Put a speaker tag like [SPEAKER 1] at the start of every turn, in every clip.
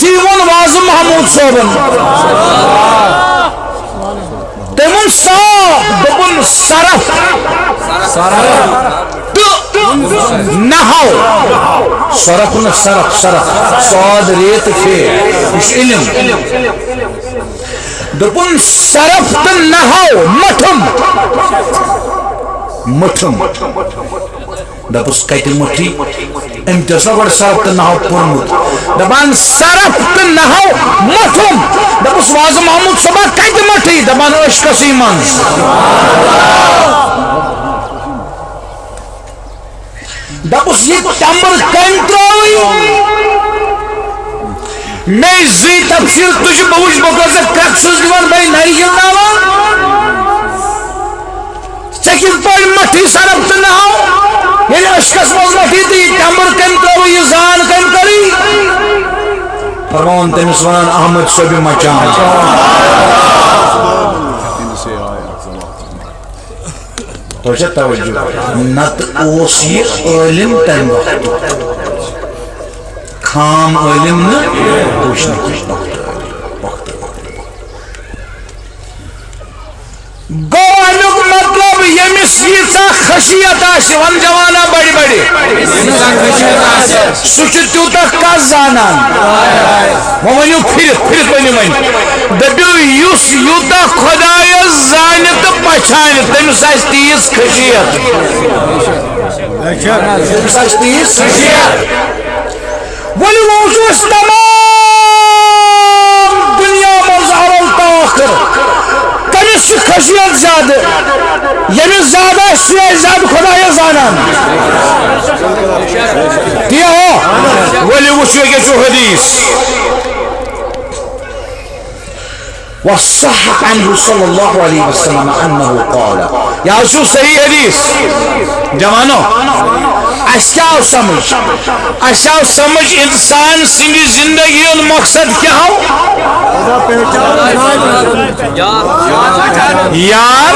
[SPEAKER 1] مٹھی one was Mahmood صوبن تمن صاف دپن صرف نحو صرف نہ صرف صاد ریت فے یہ علم دپن صرف تو نحو مٹھم دپس کت مٹھی ام تس نا گۄڈٕ صرف تو نحو پوٚرمُت دپان صرف تو نحو مٹھم دپس واز محمود صبح کت مٹھی دپان عشقسٕے منٛز دپس یہ تمبر کم ترٛٲوٕے مے زی تفصیل تُج بہٕ وٕچھ بہٕ کۭژاہ کرٛٮ۪کھ چھُس دِوان بیٚیہِ نرِ گِنٛدناوان ژےٚ کِتھ پٲٹھۍ مٹھی صرف تہٕ نحو ییٚلہِ عشقس منٛز مٹھی تہٕ یہِ تمبر کٔمۍ ترٛٲوٕے یہِ زان کٔمۍ کٔرٕے فرماوُن تٔمِس وَنان احمد صٲبہِ مچان توجہ توجہ نت اوس یہ عالم تم خام عالم نہ کچھ نہ کچھ گو امیک مطلب یمس ییژا خشیت آسہِ ون جوانا بڑی بڑی سہ چھُ تیوٗتاہ کس زانان وۄنۍ ؤنِو پھرِتھ ؤنِو وۄنۍ دٔپِو یُس یوٗتاہ خۄدایس زانہِ تہٕ پچھانہِ تٔمِس آسہِ تیٖژ خشیت تٔمِس آسہِ تیٖژ خشیت ؤلِو وٕچھو أسۍ تمام دُنیا منٛز اول تا ٲخر کٔمِس چھِ خشیت زیادٕ ییٚمِس زیادٕ آسہِ سُہ آسہِ زیادٕ خۄدایس زانان تی ہو ؤلِو وٕچھو ییٚکیٛاہ چھُ حدیث وصح عنه صلى الله عليه وسلم أنه قال يا شو صحيح حديث جوانو اشیاء سمجھ انسان سندی زندگی المقصد کیا ہو یار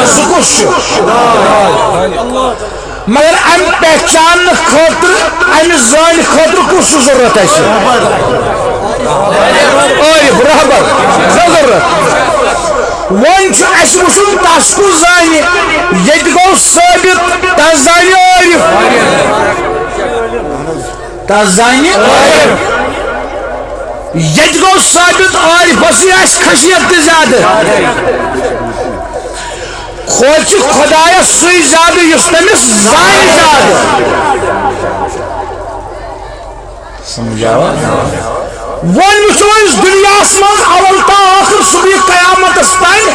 [SPEAKER 1] سکوش مگر ام پہچان خاطر ام زان خاطر کس ضرورت ہے برابر ضرورت ون اس وچن تس کو زانہ یہ گو ثابت تس زانہ عارف تس زانہ یہ گو ثابت عارفس آس خشیت تہ زیادہ کھوج خدایس سُے زیادہ یُس تٔمِس زانہِ زیادہ سمجھاوا ون وچھو اس دنیاس منٛز اول تا آخر صبح قیامتس تانۍ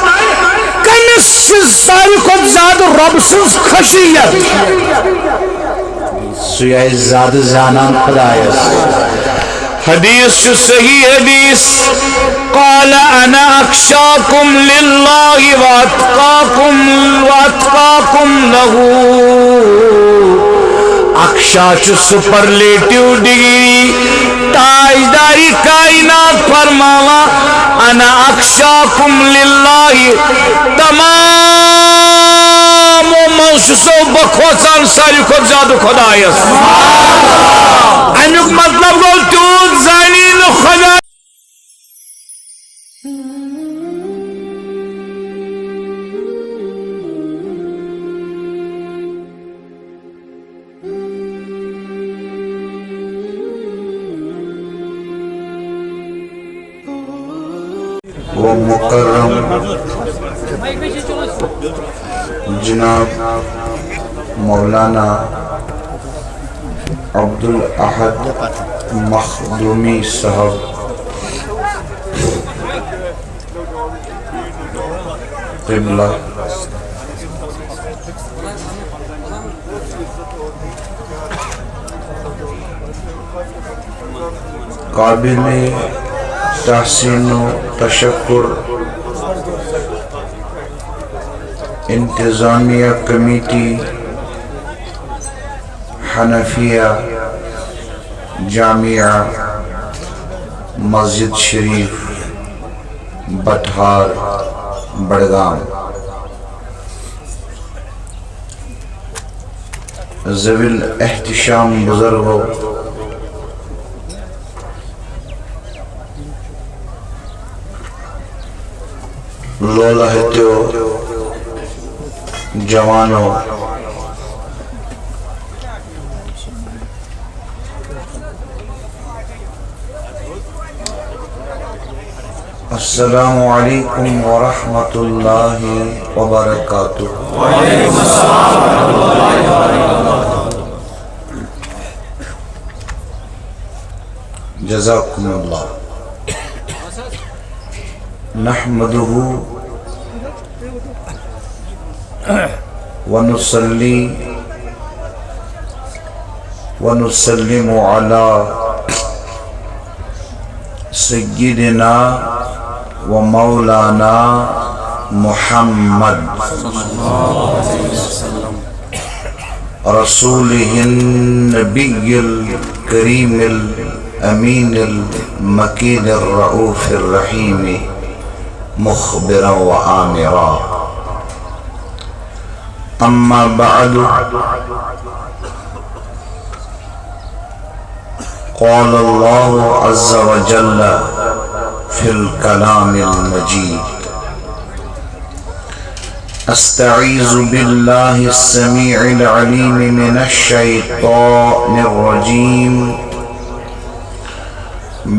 [SPEAKER 1] کٔمِس چھِ ساروی کھۄتہٕ زیادٕ رۄب سٕنٛز خشیت سُے آسہِ زیادٕ زانان خدایس حدیث چھُ صحیح حدیث قال انا اخشاكم لله واتقاكم له اخشا چھُ سپرلیٹو ڈگری تاجداری کائنات فرماوا انا اخشاكم لله تمام منسوسو بکھوچان ساری کھوت زیادہ خدایس امیک مطلب گو تیوت زانی نو خدا
[SPEAKER 2] وہ مکرم جناب مولانا عبدالاحد مخدومی صاحب قبلہ قابل تحسین و تشکر انتظامیہ کمیٹی حنفیہ جامعہ مسجد شریف بٹھار بڑگام ذوی الاحتشام بزرگوں لولا ہتیو جوانو السلام علیکم ورحمۃ اللہ وبرکاتہ.
[SPEAKER 3] وعلیکم السلام ورحمۃ اللہ وبرکاتہ.
[SPEAKER 2] جزاکم اللہ. نحمدہ ونصلی ونسلم علی سیدنا و مولانا محمد رسولہ النبی الکریم الامین المکین الرؤوف الرحیم مخبرا و آمرا. اما بعد قال اللہ عز وجل فی الکلام المجید استعیذ باللہ السمیع العلیم من الشیطان الرجیم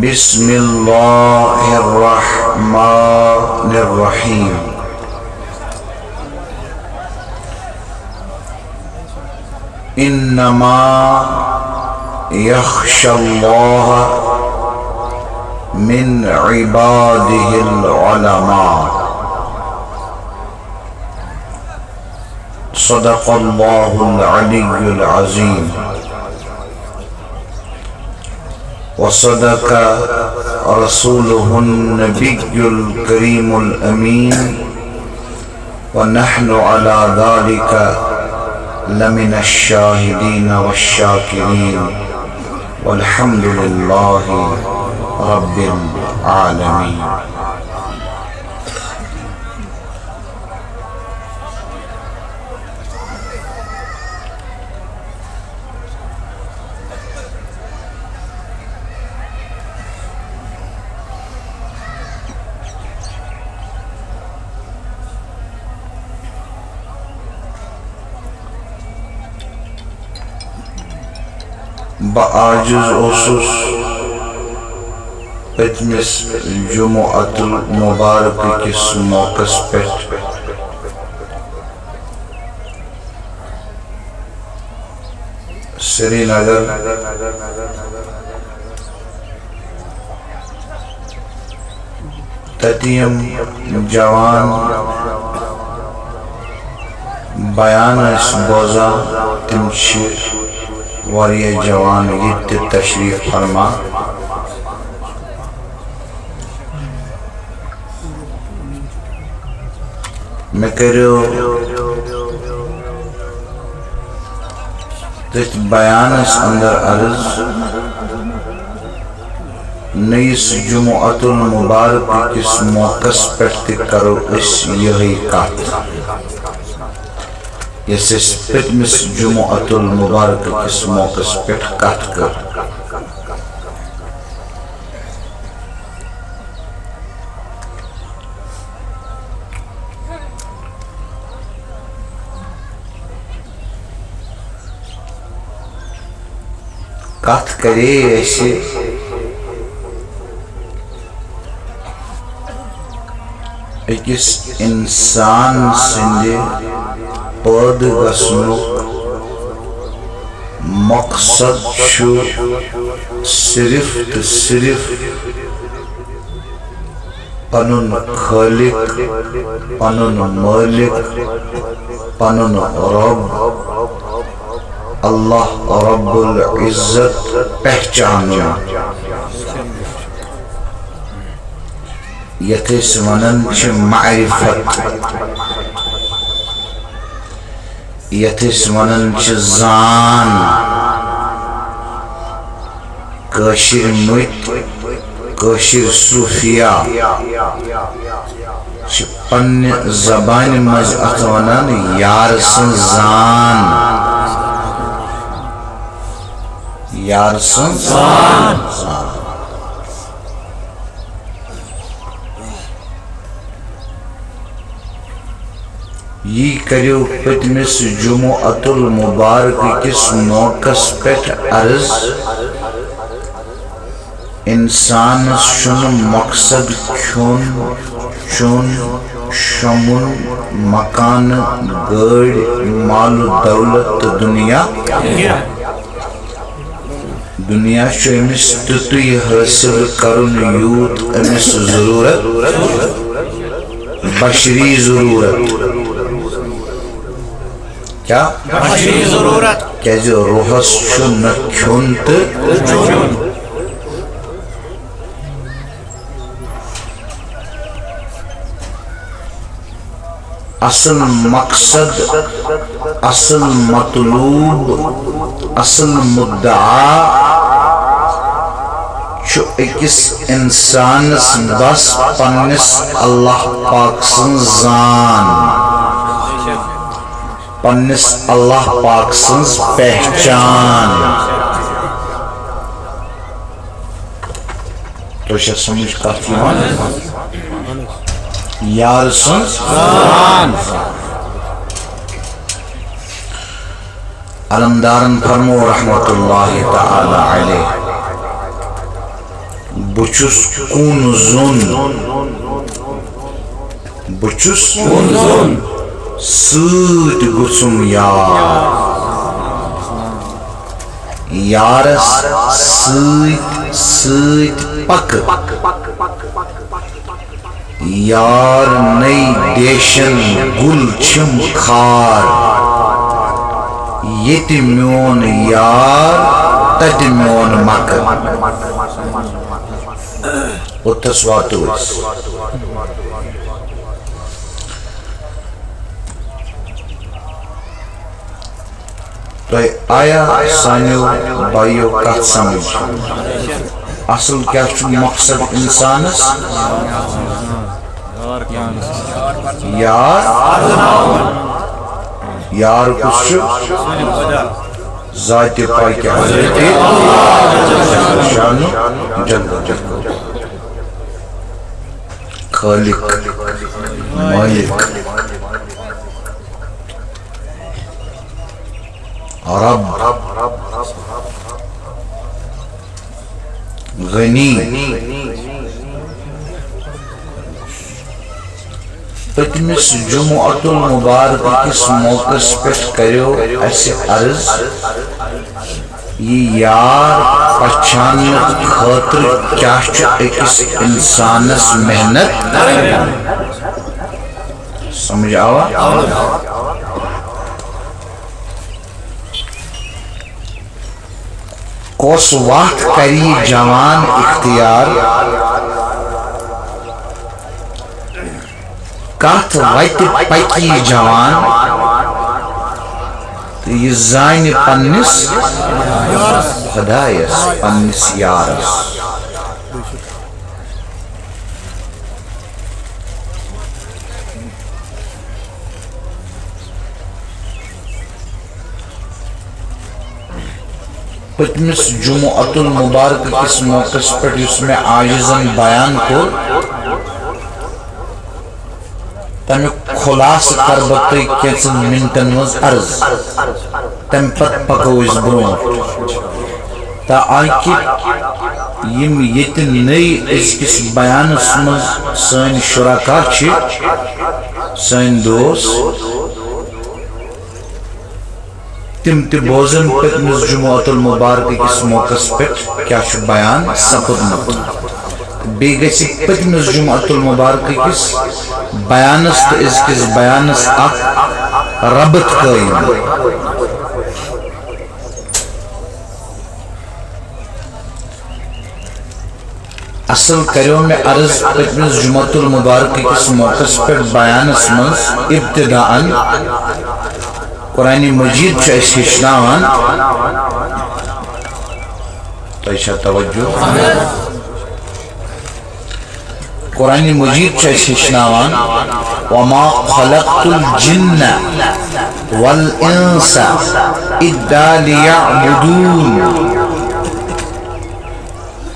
[SPEAKER 2] بسم اللہ الرحمن الرحیم. انما يخشى الله من عباده العلماء. صدق الله العلي العظيم وصدق رسوله النبي الكريم الأمين ونحن على ذلك لمن الشاهدين والشاكرين والحمد لله رب العالمين. بعاجز اوسس پتمس جمعۃ المبارک کس موقع پہ سری نگر تتیم جوان بیان اس بوزا تم واریہ جوان یہ تشریف فرما. میں کرو تت بیان اس اندر عرض نئیس جمعۃ المبارک کس موقع پہ کرو اس یہی کات یس پتمس جمعۃ المبارک کس موقع پہ کت کر. کت کرے ایسے اکس انسان سندے پود گسنک مقصد چھو صرف صرف پنن خالق پنن مالک پنن رب اللہ رب العزت پہچانا. یتس ونن چھ معرفت یتس ونن چھ زان کاشر مت کاشر صوفیہ چھ پن زبان مز ات ونن یار سن زان یار سن زان. یہ کریو پتمس جمعۃ المبارک کس موقع پہ عرض انسان شن مقصد کھون چون شمون مکان گاڑ مال دولت دنیا دنیا امس تیوتھے حاصل کرن یوت امس ضرورت بشری ضرورت کیا
[SPEAKER 3] بشری ضرورت
[SPEAKER 2] کیازِ روحس چھُ نہ کھیون تہٕ اصل مقصد اصل مطلوب اصل مدعا چھُ أکِس انسانس بس پننس اللہ پاک سن زان پننس اللہ پاک سن پہچان تو چھا سمجھ کتھ یوان یار سن علمدارن فرمو رحمت اللہ تعالی علیہ بچس کون زون بچس کون زون سوت گسم یارس سوت پک یار نئی دیشن گل چھم خار یت میون یار تت میون مک اوتھس واتو تو آیا سانیو بائیو کت سمجھ اصل کیا چھو مقصد انسانس یار کس چھو ذات پاک حضرت شانو جل خالق مالک رب غنی پتمس جمعۃ المبارک کس موقع پہ کریو اس عرض یہ یار پہچان خاطر کیا اکس انسانس محنت سمجھ آوا کس وقت کری جوان اختیار کت وت پکی جوان تو یہ زان پنس خدایس پنس یارس پتمس جمعۃ المبارک کس موقع پر اس میں عاجزن بیان کو تمیک خلاص کر بطی کیسن منٹن مز عرض تم پت پکو اس برون تا آنکی یم یت نئی اس کس بیان مز سین شرکا چھ سین دوست تم تی بوزن پتمس جمعۃ المبارک کس موقع پہ کیا چھ بیان سپدمت بی گسی پتمس جمعۃ المبارک کس بیانس تو اس کس بیانس اخ ربط قائم اصل کریو میں عرض پتمس جمعۃ المبارک کس موقع پہ بیانس مز ابتداءً قرآن مجید چھ اس ہشناوان تو ایشا توجہ قرآن مجید چھ اس ہشناوان وما خلقت الجن والانس الا ليعبدون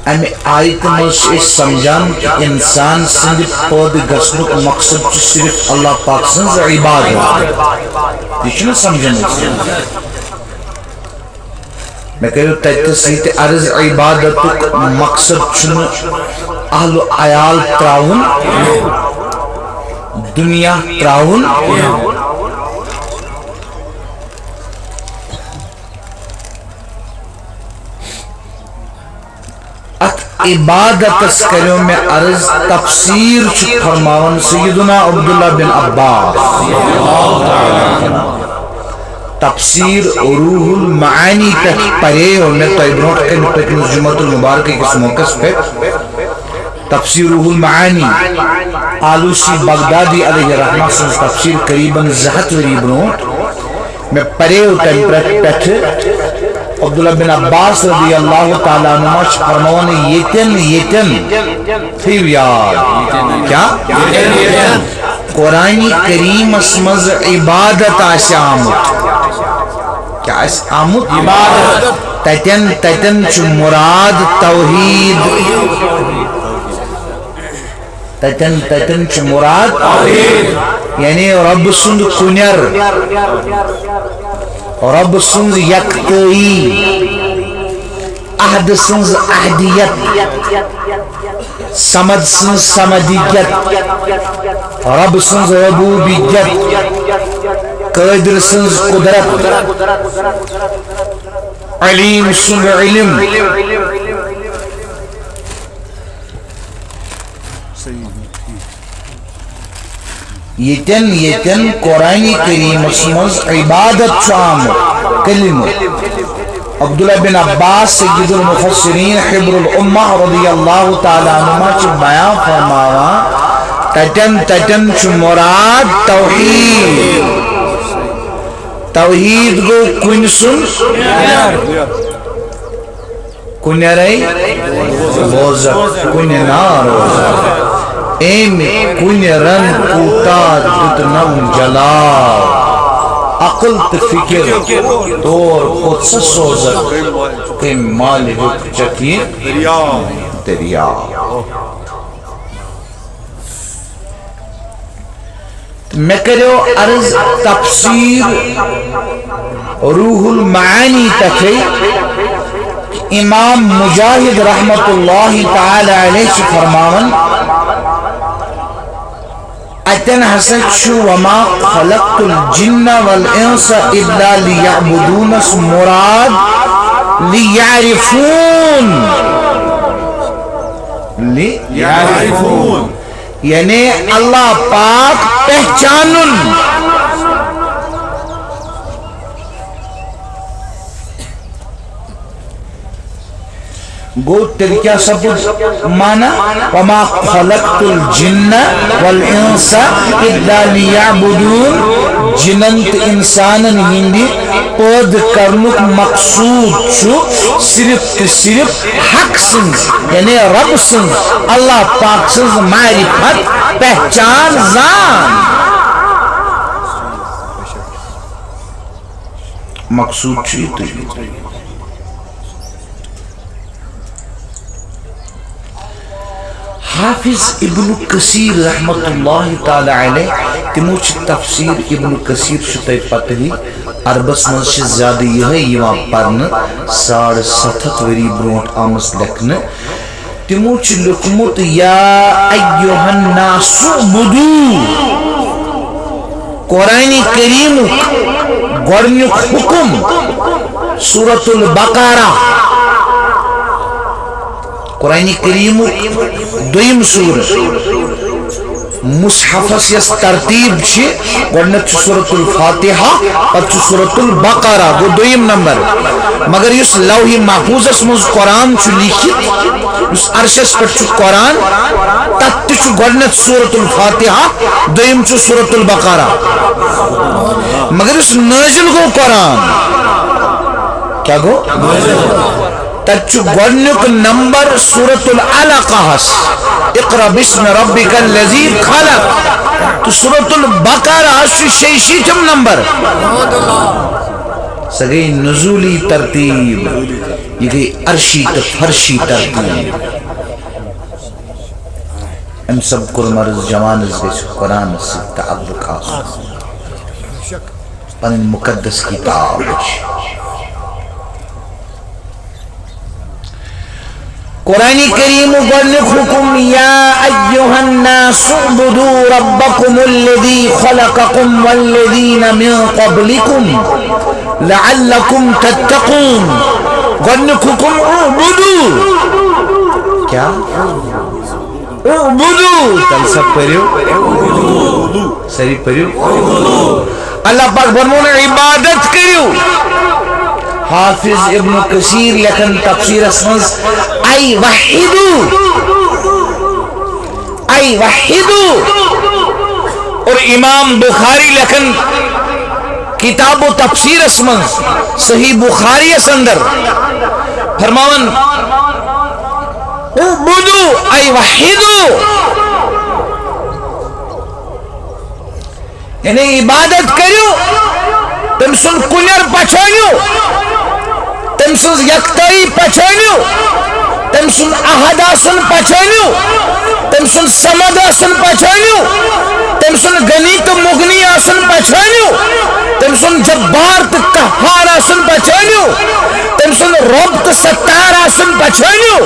[SPEAKER 2] امہ آیت مز سمجھان کہ انسان سند پود گھنک مقصد صرف اللہ پاک سن عبادت یہ سمجھان میں کرو تتس یہ عرض عبادت مقصد اہل و عیال تراؤن دنیا تراؤن ات عبادت کرو میں عرض تفسیر فرماون سیدنا عبداللہ بن عباس تفسیر روح المعانی تک پڑھے اور میں تو برونٹ کے پکنس جمعۃ المبارک کس موقع پہ تفسیر روح المعانی آلوسی بغدادی علیہ رحمہ سے تفسیر قریباً زہت وری برونٹ میں پڑھے اور ٹیمپریٹ عبداللہ بن عباس رضی اللہ تعالیٰ عنہ فرمانے یتن تھیو یاد کیا قرآن کریم اسمز عبادت آسی آمد کیا اس آمد عبادت تتن چو مراد توحید تتن چو مراد یعنی رب سند کنر رب سنز یکتوئی احد سنز احدیت سمد سنز سمدیت رب سنز ربوبیت قادر سنز قدرت علیم سنز علم یتن قرآن کریم اسمز عبادت شام کلمہ عبداللہ بن عباس سید المفسرین حبر الامہ رضی اللہ تعالیٰ عنہ چھ بیان فرماوا تتن چھ مراد توحید گو کن سن کنرائی بوزت کننا روزت ایم کن رن کوتا دتنم جلال عقل تفکر دور قدس سوزت کہ مال رک چکی دریا میں کرو عرض تفسیر روح المعانی تکی امام مجاہد رحمت اللہ تعالی علیہ سے فرماون اتن حسن شو وما خلقت الجن والانس الا ليعبدون مراد ليعرفون یعنی اللہ پاک پہچانن گو ترکیا سب مانا وما خلقت الجن والانس الا ليعبدون جننت انسانن ہندی پود کرنک مقصود چھو صرف حق سنز یعنی رب سنز اللہ پاک سنز معرفت پہچان زان مقصود چھو حافظ ابن کثیر رحمت اللہ تعالی علیہ تموچ تفسیر ابن کثیر شتائی پتہی عربس منش زیادہ یہ پرن 7.5 وری برونٹ آمس لکھن تموچ لکمت یا ایوہ الناس عبدو قرآن کریم گورنک حکم سورة البقرہ قرآن کریم دویم سورت مصحف یس ترتیب چھ گوڑنک سورة الفاتحہ پتہ سورة البقرہ وہ دویم نمبر مگر یس لوح محفوظ اسمز قرآن چھ لکھت یس عرشس پر چھ قرآن تت چھ گوڑنک سورة الفاتحہ دویم چھ سورة البقرہ مگر یس نازل گو قرآن کیا گو تچو گورنک نمبر سورة العلقہ اقرأ بسم ربک الذی خلق تو سورة البقرہ شیشیتم نمبر سہ گئی نزولی ترتیب، یہ گئی عرشی تو فرشی ترتیب. ام سب کل مرز جوانز گئی قرآن سے تعلق آسو پن مقدس کتاب. قرآن کریم گۄڈنیُک حکم یا ایہا الناس اعبدوا ربکم الذی خلقکم والذین من قبلکم لعلکم تتقون. گۄڈنیُک حکم اعبدوا، کیا اعبدوا، تل سب پڑھو سری پڑھو. اللہ پاک فرمون عبادت کریو. حافظ ابن کثیر لکھن تفسیر اسمز ای وحیدو، ای وحیدو. اور امام بخاری لکھن کتاب و تفسیر اسمز صحیح بخاری اس اندر فرماون اعبدو ای وحیدو، یعنی عبادت کریو، تم سن کنر پچھانیو، تم سن یکتائی پچھانیو، تم سن احد آسن پچھانیو، تم سن سمد آسن پچھانیو، تم سن غنی تو مغنی آسن پچھانیو، تم سن جبار تو قہار آسن پچھانیو، تم سن رب تو ستار آسن پچھانیو،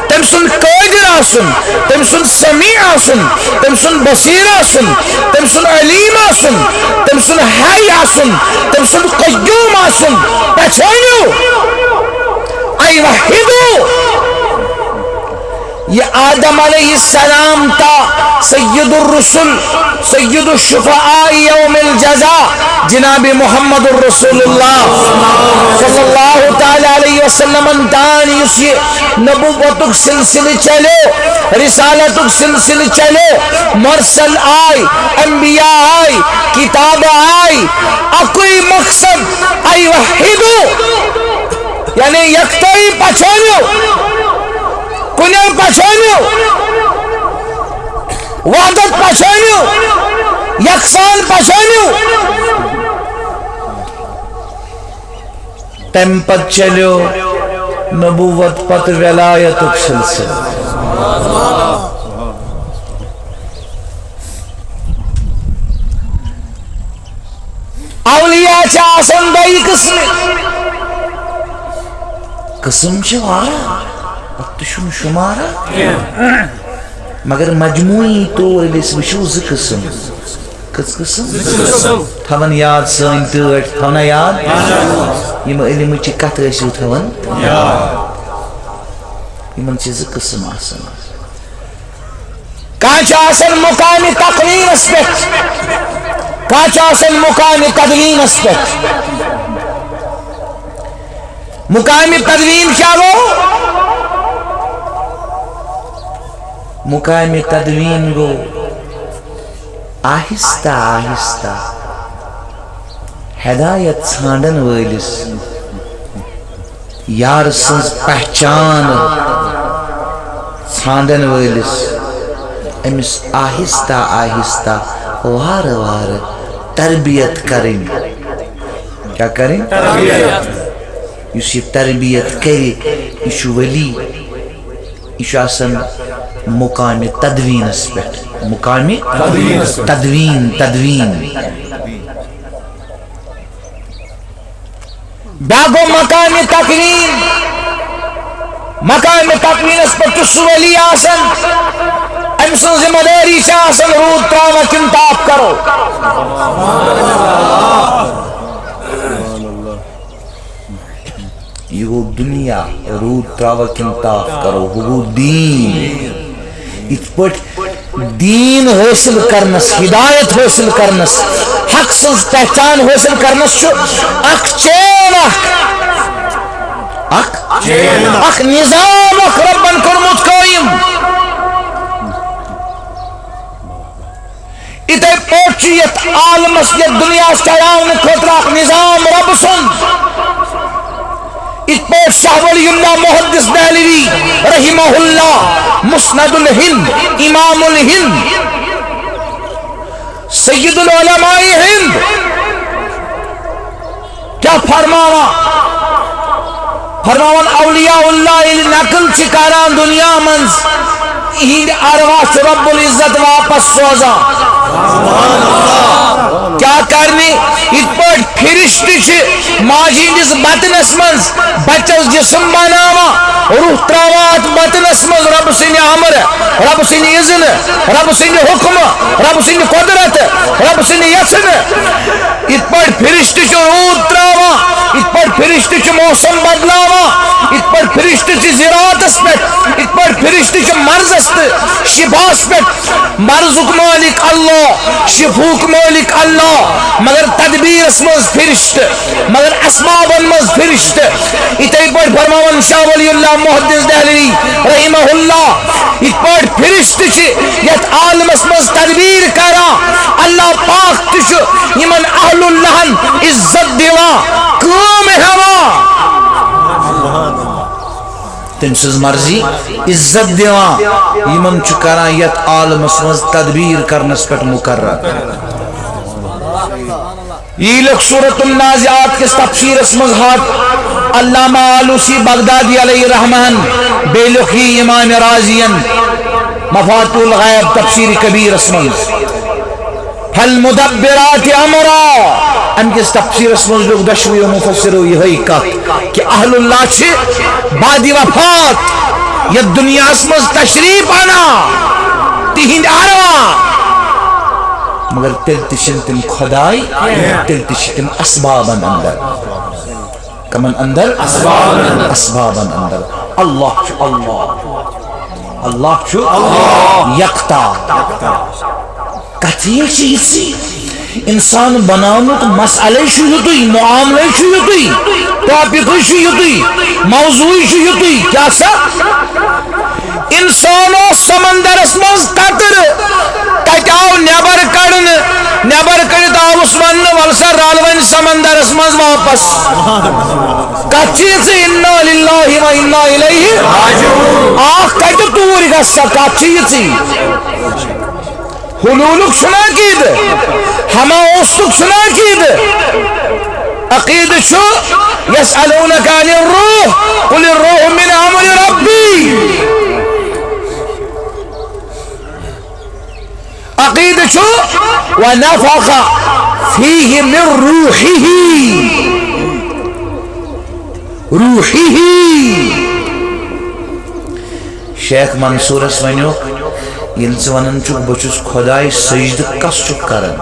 [SPEAKER 2] تم سن قادر آسن، تم سن سمیع آسن، تم سن بصیر آسن، تم سن علیم آسن، تم سن حی آسن، تم سن قیوم آسن پچھانیو. ای وحیدو، یہ آدم علیہ السلام تا سید الرسل سید الشفعاء یوم الجزاء جناب محمد الرسول اللہ صلی اللہ تعالی علیہ وسلم دان یسی نبوتک سلسل چلو، رسالتک سلسل چلو، مرسل آئی، انبیاء آئی، کتاب آئی، اکوئی مقصد ای وحیدو، یعنی یکتائی پچھانیو، کنر پچھانیو، وحدت پچھانیو، یکسان پچھانیو. تم پت چلیو نبوت پت ولایتک سلسل. اولیاء چا آسن بائی قسم، قسم چا وارا اتشن شمارا، مگر مجموعی طور اس وشو ز قسم. کس قسم تھون یاد سن تٹ تھونا یاد یم علم چی کت ٲسِو تھون یمن چھ ز قسم آسان. کانٛہہ چھُ آسان مقام تقویٖنس پٮ۪ٹھ، کانٛہہ چھُ آسان مقام تدوینس پٮ۪ٹھ. مقام تدوین کیا گو؟ مقام تدوین گو آہستہ آہستہ ہدایت ژھانڈن وٲلِس یار سٕنٛز پہچان ژھانڈن وٲلِس أمِس آہستہ آہستہ وارٕ وارٕ تربیت کرٕنۍ. کیا کرٕنۍ؟ یُس یہِ تربیت کرِ یہِ چھُ ولی، یہِ چھُ آسان مقام تدوینس پٮ۪ٹھ. مقام تدوین بیاکھ گوٚو مقام تقوین. مقام تقوینس پٮ۪ٹھ چھُ سُہ ولی آسان، أمۍ سٕنٛز ذمہ دٲری چھِ آسان روٗد ترٛاوان کِنہٕ تاپھ کرو. یہ گو دنیا، روٗد ترٛاوان کِنہٕ تاپھ کرو. ہُہ گوٚو دیٖن. یِتھ پٲٹھۍ دیٖن حٲصِل کرنس، ہدایت حٲصِل کرنس، حق سٕنٛز پہچان حٲصِل کرنس چھُ اکھ چین، اکھ نظام اکھ ربن کوٚرمُت قٲیِم. یِتھے پٲٹھۍ چھُ یتھ عالمس، یتھ دُنیاہس چلاونہٕ خٲطرٕ اکھ نظام رب سُنٛد. اس پر شاہ ولی اللہ محدث دہلوی رحمہ اللہ مسند الہند، امام الہند، سید العلماء ہند
[SPEAKER 1] کیا فرماوان اولیاء اللہ نقل چکاران دنیا منز ہند ارواح رب العزت واپس سوزان کیا کرنی ات پہ فرشت ماجی ہندس بطنس مز بچس جسم بناوا روح تراوات بطنس مز رب سن امر رب سن اذن رب سن حکم رب سن قدرت رب سن یسن ات پہ فرشت روح تراوا ات پہ فرشت موسم بدلاوا ات پہ فرشت زراعتس پہ ات پہ فرشت مرضس شفاس پہ مرضک مالک اللہ شفوک مالک اللہ مگر تدبیرس مز فرشت مگر اسبابن مز فرشت اتھے پہ فرماون شاہ ولی اللہ محدث دہلوی رحمہ اللہ ات پہ فرشت یت عالمس مز تدبیر کرا اللہ پاک تش یمن اہل اللہن عزت دیوا کام ہوا تم سز مرضی عزت دیوان یمن چھ کران یت عالمس مز تدبیر کرنس پہ مقرر یہ لکھ سورۃ النازعات کس تفسیر اسمز ہاتھ علامہ آلوسی بغدادی علیہ رحمان بے لکھی امام رازین مفاتح الغیب تفسیر کبیر اسمز فالمدبرات امرا ان کس تفسیر اسمز لوگ دشوی و مفسرو یہی کہا کہ اہل اللہ چھے بعد وفات یا دنیا اسمز تشریف آنا تہند آروا مگر تل تشن تم خدای تل تشن تم اسبابن اندر کمن اندر اسبابن اندر اللہ چھو اللہ چھو یکتا کتھیے چیزی انسان بناونک مسئلے چھو یتوی معاملے چھو یتوی ٹاپک چھو یتوی موضوع چھو یتوی کیا سا انسانو سمندر اسمز قطر تاو نیبر کڑن نیبر کڑت آوس ون ولسا رالوین سمندر اسمز واپس کچیز انا للہ و انا الیہ آخ کٹ تور گسا کچیز حلولک سنا کید ہما اوستک سنا کید عقید شو یسألونک عن الروح قل الروح من عمل ربی عقید شو ونفخ فیہ من روحی شیخ منصور اس ونیو یل ونن چک بچس خدای سجد کس چک کرن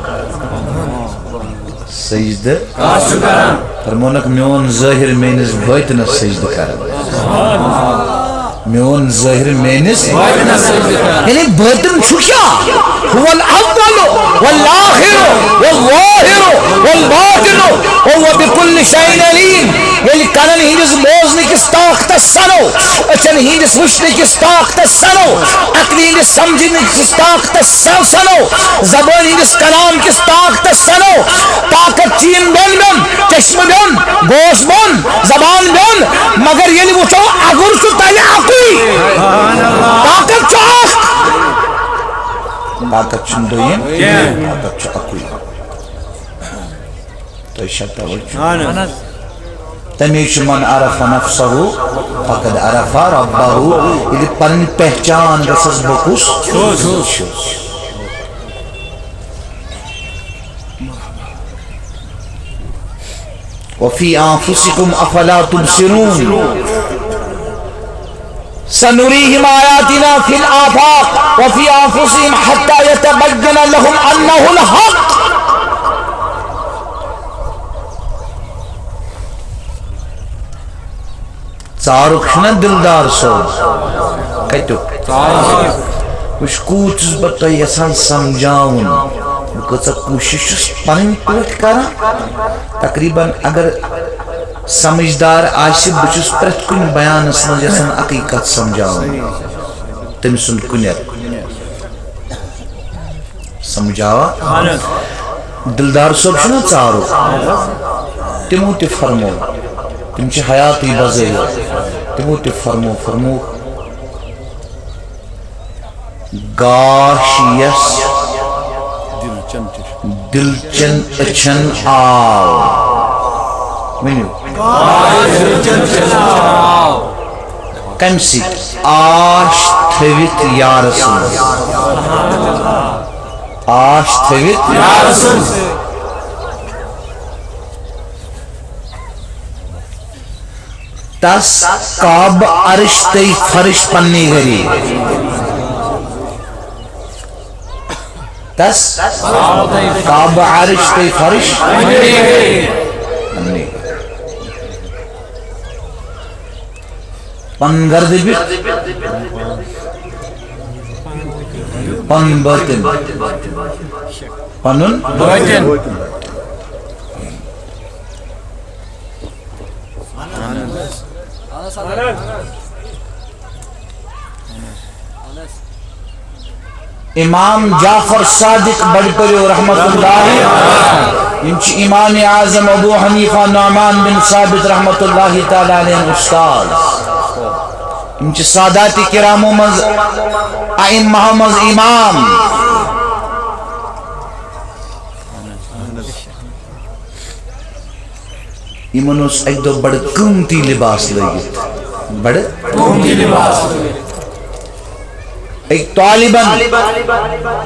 [SPEAKER 1] سجد فرمونک میون ظاہر مینس بٲتنس سجد کرن میون ظاہر مینس یعنی بٲتن چھو کیا هو الاول والآخر والظاہر والباطن وهو بكل شيء عليم یعنی کنن ہندس بوزن کس طاقتس سنو اچھن ہندس وشن کس طاقتس سنو عقل ہندس سمجھن کس طاقتس سنو زبان ہندس کلام کس طاقتس سنو طاقت چین بن بن چشم بن گوش بن زبان بن مگر یعنی وچو اگر چو تالی عقوی طاقت چو طاقت چن دوئین طاقت چو عقوی تو شرط ورچو تمیش من عرف نفسه فقد عرف ربه یہ پن پہچان رسس بکس وفي أنفسكم أفلا تبصرون سنريهم آياتنا في الآفاق وفي أنفسهم حتى يتبين لهم أنه الحق ژارکھنا دلدار صوب کتو وش کوچس بتا یسان سمجھاؤن بکتا کوشش پن پٹ کرا تقریبا اگر سمجھدار آسی بچس پرت کن بیان اسمج یسان حقیقت سمجھاؤن تم سن کنیر سمجھاوا دلدار صوب شنا ژارو تمو تی فرمو تم چھ حیاتی بزیر تمو تی فرمو گاش یس دلچن اچھن آو
[SPEAKER 2] ونیو کم سی آش تھوت یارس آش تھوت یارس تس کعب عرش تی فرش پنی گری تس کعب عرش تی فرش پنی گری پن گرد بیت پن باطن پنن باطن امام جعفر صادق بڑپریو رحمت اللہ انچ امام اعظم ابو حنیفہ نعمان بن ثابت رحمت اللہ تعالی علیہ استاد انچ سادات کرامو مز ائمہ مز امام ایمنوس ایک دو بڑ قیمتی لباس لگیت بڑ قیمتی لباس ایک طالباً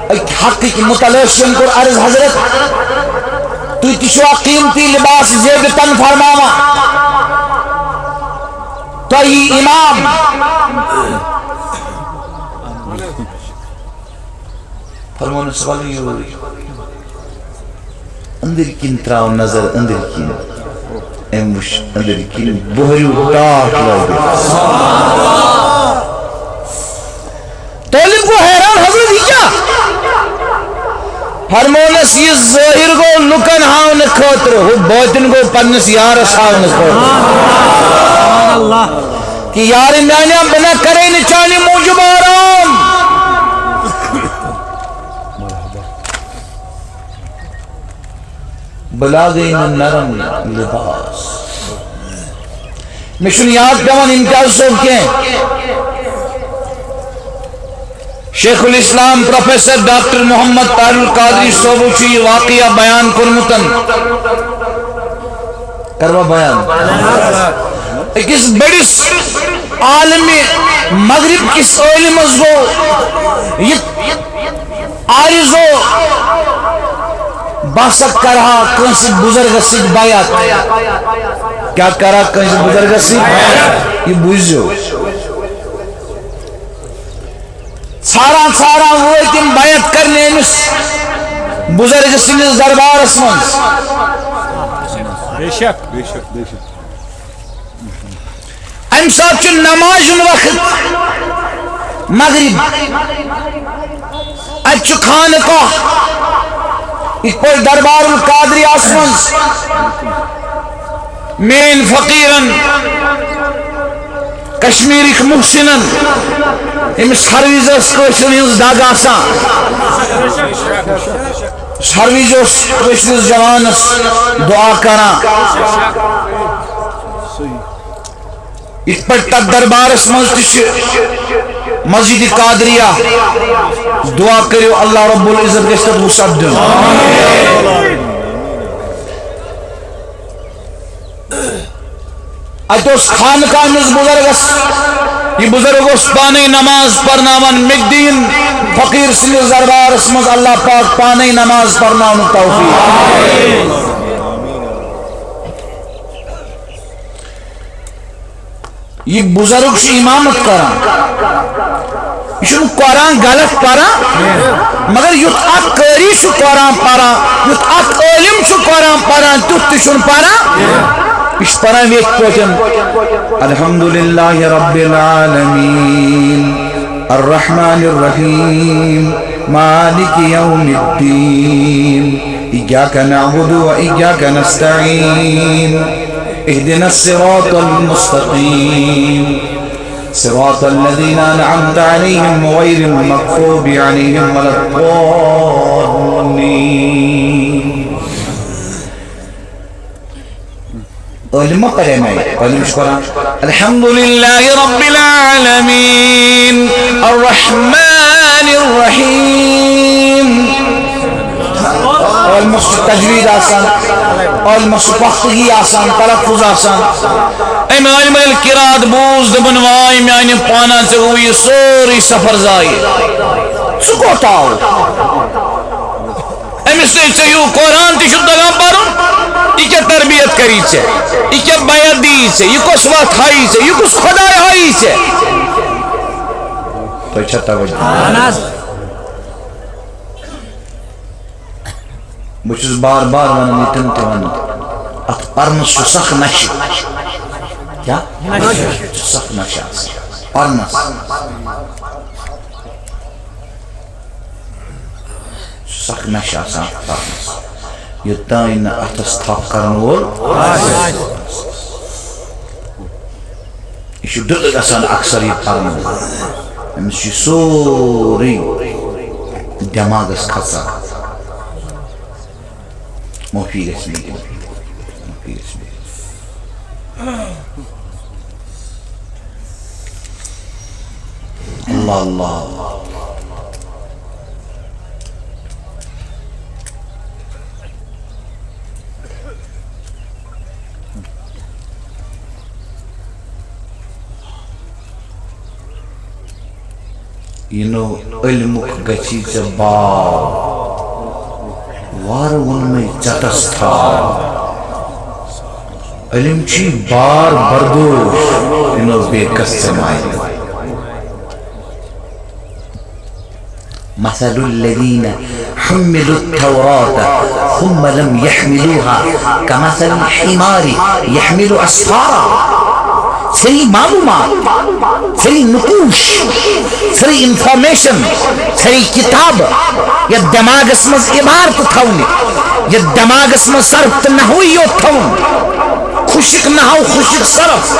[SPEAKER 2] ایک حق کی متلاشن کو عرض حضرت تو تشوا قیمتی لباس زیبتن فرماما تو ہی امام فرمانا سوال یہ ہوئی اندر کن تراؤ نظر اندر کن اموش اندر کن بہریو ٹاک لگے طالب کو حیران حضرت ہی کیا فرمونس یہ ظاہر کو لکن ہاؤن خاطر ہو باطن کو پنس یارس ہاؤن خاطر کہ یار میاں بنا کرے نچانی موجب آرام بلا گئی نرم لباس مشن یاد پیوان امتیاز صوب کے شیخ الاسلام پروفیسر ڈاکٹر محمد طاہر القادری صوبوچی واقعہ بیان کرمتن کروا بیان ایک اس بڑی عالم مغرب کس علم ازو یہ آرزو باسک کرہا کنس بزرگ سید بیعت کیا کرا کنس بزرگ سید یہ بوجھو سارا وہ تم بیعت کرنے مس بزرگ سید دربار اسمن
[SPEAKER 3] بے شک
[SPEAKER 2] ام صاحب چو نماز وقت مغرب اچھو خانقاہ ایک پر دربار القادری آسمان مین فقیرن کشمیری محسنن امس ہرویزس کوشن ہز داگ آسان ہرویزس کوشن جوانس دعا کران اس پر تک دربارس مزتش مسجد قادریہ دعا کریو اللہ رب العزت گشتت وسبدن اتوس خانقاہ مز بزرگس یہ بزرگس پانے نماز پڑھناون مدین فقیر سنگ دربارس مز اللہ پاک پانے نماز پڑھناون توفیق یہ بزرگ سے امامت کران یہ قرآن غلط پڑھان مگر یت اک قاری قرآن پڑھان یت اک عالم قرآن پڑھان تیت تہ پڑھان یہ پڑھان ویت پوچن الحمدللہ رب العالمین الرحمن الرحیم مالک یوم الدین ایاک نعبد و ایاک نستعین اهدنا الصراط المستقيم صراط الذين أنعمت عليهم غير المغضوب عليهم ولا الضالين علم قرآن الحمد لله رب العالمين الرحمن الرحيم
[SPEAKER 1] علمس تجوید آسان علمس پختگی آسان تلفظ آسان
[SPEAKER 3] ام علم القرات بوز دبن وای میانہ پانا ژے یہ سوری سفر ضائع
[SPEAKER 1] سہ کوت آو
[SPEAKER 3] امس ژےٚ قرآن تہ چھُ تگان پرُن یہ کیا تربیت کری ژےٚ یہ کیا بیعت دی ژےٚ یہ کس وقت ہائی ژےٚ یہ کس خدائے ہائی ژےٚ
[SPEAKER 1] تو چھا توجہ بہٕ چھُس بار بار ونان یہ تم تہ ون ات پرنس چھُ سخ نشہ کیا سخ نشہ پرنس سخ نشہ آسان پرنس یوتانۍ نہٕ اتھس تھپھ کرن وول یہ چھُ دل گژھان اکثر یہ پرن أمس چھُ سورُے دٮ۪ماغس کھسان معافی گژھِ میلٕنۍ معافی گژھِ میلٕنۍ اللہ اللہ یہ نو علمک گچھی ژے باو وار ون میں چٹس تھا علم چھی بار بردوش یہ نو بے کس سے مائی مثل الذين حملوا التوراة ثم لم يحملوها كمثل الحمار يحمل أسفارا سری معلومات سری نقوش سری انفارمیشن سری کتاب یا دماغس مز عبارت تھونی یا دماغس مز صرف نحوی یوت تھون خوشک نحو خوشک صرف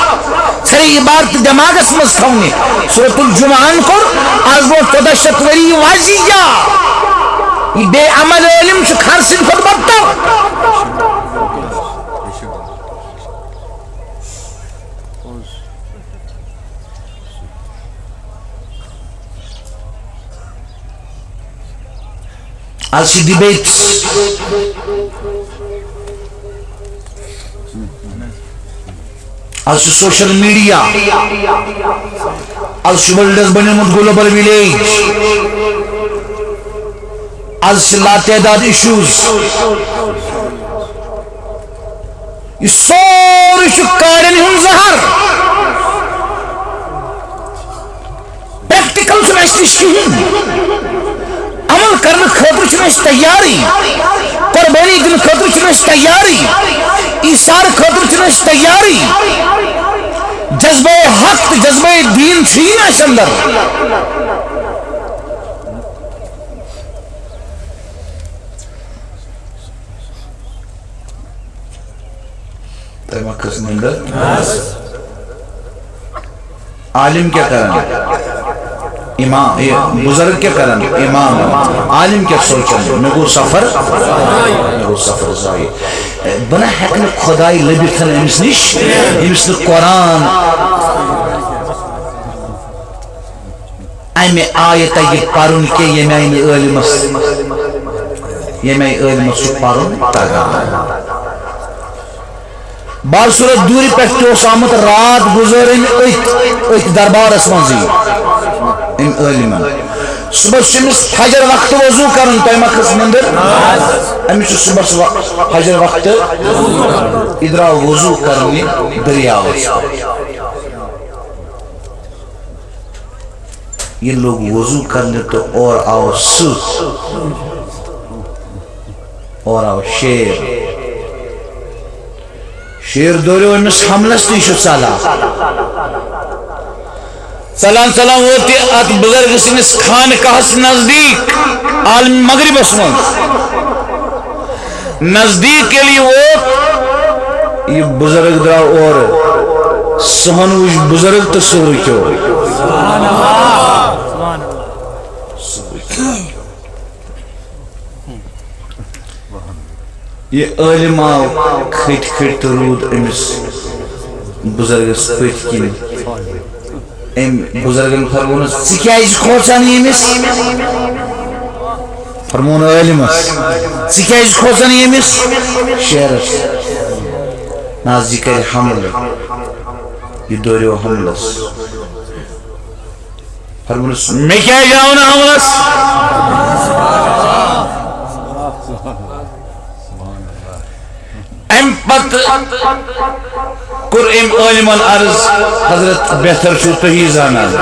[SPEAKER 1] سری عبارت دماغس مز تھونی سورة الجمعان کر آز وہ 14 وری واضح یہ بے عمل علم چھ خرسن خود بدتر آج کی ڈیبیٹس آج سوشل میڈیا آج ورلڈس بنیمت گلوبل ولیج آج لا تعداد ایشوز یہ سوری کارن ہن زہر پریکٹیکل سے نش کہین عمل کرنے خاطر چھنس تیاری قربانی دن خاطر چھنس تیاری ایثار خاطر چھنس تیاری جذبہ حق جذبہ دین چھین اس اندر تیمہ قسم اندر عالم کیا کرنا امام بزرگ کیا کرن امام عالم کیا سوچن نگو سفر زائی بنا ہیکن خدای لبیتن امس نش امس نہ قرآن امی آیت یہ پرن کے یمی علمس پرن تگان بار صورت دوری پہ آمت رات گزارن ایک دربار اسمانزی ان علمان صبح شمس حجر وقت وضو کرن تیمہ قسم اندر امیش صبح حجر وقت ادرا وضو کرنی دریاو یہ لوگ وضو کرنے تو اور آو سوت اور آو شیر دوریو امس حملس نیشو سالا سلام ہوتی ات بزرگ سنس خان کہس نزدیک عالم مغرب اسمن نزدیک کے لیے وہ یہ بزرگ درا اور سہن وش بزرگ تو سہو کیوں یہ علم آو کھٹ کھٹ رود امس بزرگس پت کن ام بزرگن فرمونس ژٕ کیازِ کھوژان ییٚمِس
[SPEAKER 2] فرمون عالمس ژٕ کھوژان ییٚمِس شیرس ناز یہِ کَرِ حملہٕ یہِ دوریو حملس فرمونس
[SPEAKER 3] مےٚ کیٛازِ آو نہٕ حملس امہِ پتہٕ کوٚر أمۍ عٲلمن عرض حضرت بہتر چھُو تُہی زانان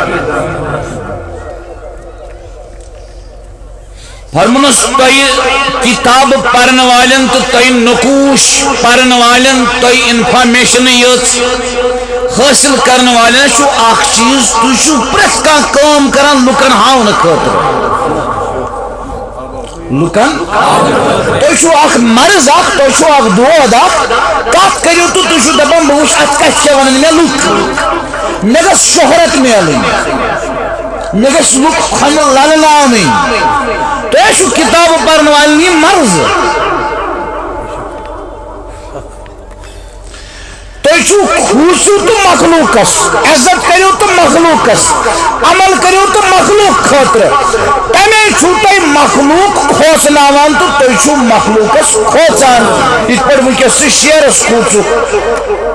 [SPEAKER 3] فرمونس تۄہہِ کتاب پرن والٮ۪ن تہٕ تۄہہِ نقوش پرن والٮ۪ن تۄہہِ انفارمیشن یٔژ حٲصل کرن والٮ۪ن چھُ اکھ چیٖز تُہۍ چھُو پرٛٮ۪تھ کانٛہہ کٲم کران لُکن ہاونہٕ خٲطرٕ
[SPEAKER 2] لُکن
[SPEAKER 1] تُہۍ چھُو اکھ مرض اکھ تُہۍ چھُو اکھ دود اکھ کتھ کٔرِو تہٕ تُہۍ چھُو دپان بہٕ وٕچھ اتھ کیٛاہ چھِ ونان مےٚ لُکھ مےٚ گژھِ شہرت میلٕنۍ مےٚ گژھِ لُکھ کھۄنہِ للناوٕنۍ تۄہہِ چھُو کتابہٕ پرن والٮ۪ن یہِ مرض تُہۍ چھُو کھوٗژِو تہٕ مخلوٗقس عزت کٔرِو تہٕ مخلوٗقس عمل کٔرِو تہٕ مخلوٗق خٲطرٕ تمے چھُو تۄہہِ مخلوٗق کھوژناوان تہٕ تُہۍ چھُو مخلوٗقس کھوژان یِتھ پٲٹھۍ وٕنکیٚس ژٕ شیرس کھوٗژُکھ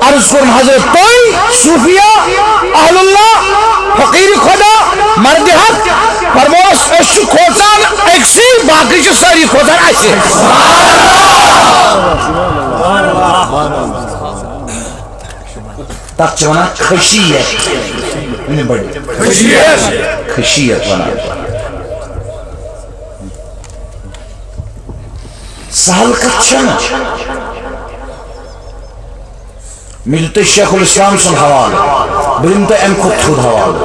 [SPEAKER 1] عرض کوٚرُن حضرت تُہۍ صوٗفیا اہل اللہ فقیٖر خۄدا مرد حق فرموس أسۍ چھِ کھوژان أکسٕے باقٕے چھِ سٲری کھوژان اَسہِ
[SPEAKER 2] تتھ چھِ ونان خشیت خشیت ونان سہل کتھ چھنہٕ مےٚ دیُت تۄہہِ شیخ الاسلام سُنٛد حوالہٕ بہٕ دِمہٕ تۄہہِ امہِ کھۄتہٕ تھوٚد حوالہٕ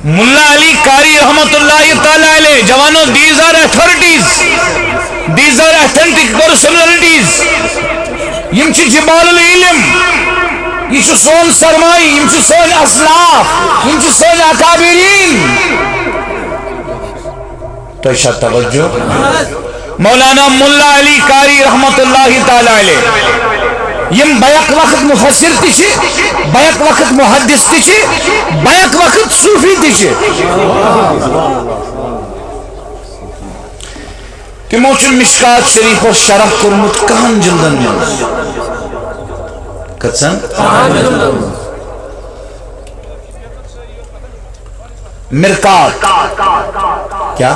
[SPEAKER 3] ملا علی قاری رحمت اللہ تعالی علیہ جوانو these are authorities these are authentic personalities
[SPEAKER 1] M چھِ جبال العلم یہ چھُ سون سرمایہ یم چھِ سٲنۍ اسلاف یم چھِ سٲنۍ اکابرین
[SPEAKER 2] تۄہہِ چھا توجہ
[SPEAKER 3] مولانا ملا علی قاری رحمت اللہ تعالی علیہ
[SPEAKER 1] یم بیک وقت مفسر تہِ چھِ بیک وقت محدث تہِ چھِ بیک وقت صوفی تہِ چھِ
[SPEAKER 2] تِمو چھُ مشکات شریفس شرح کوٚرمُت کہن جلدن منٛز کٔژن مرکات کیا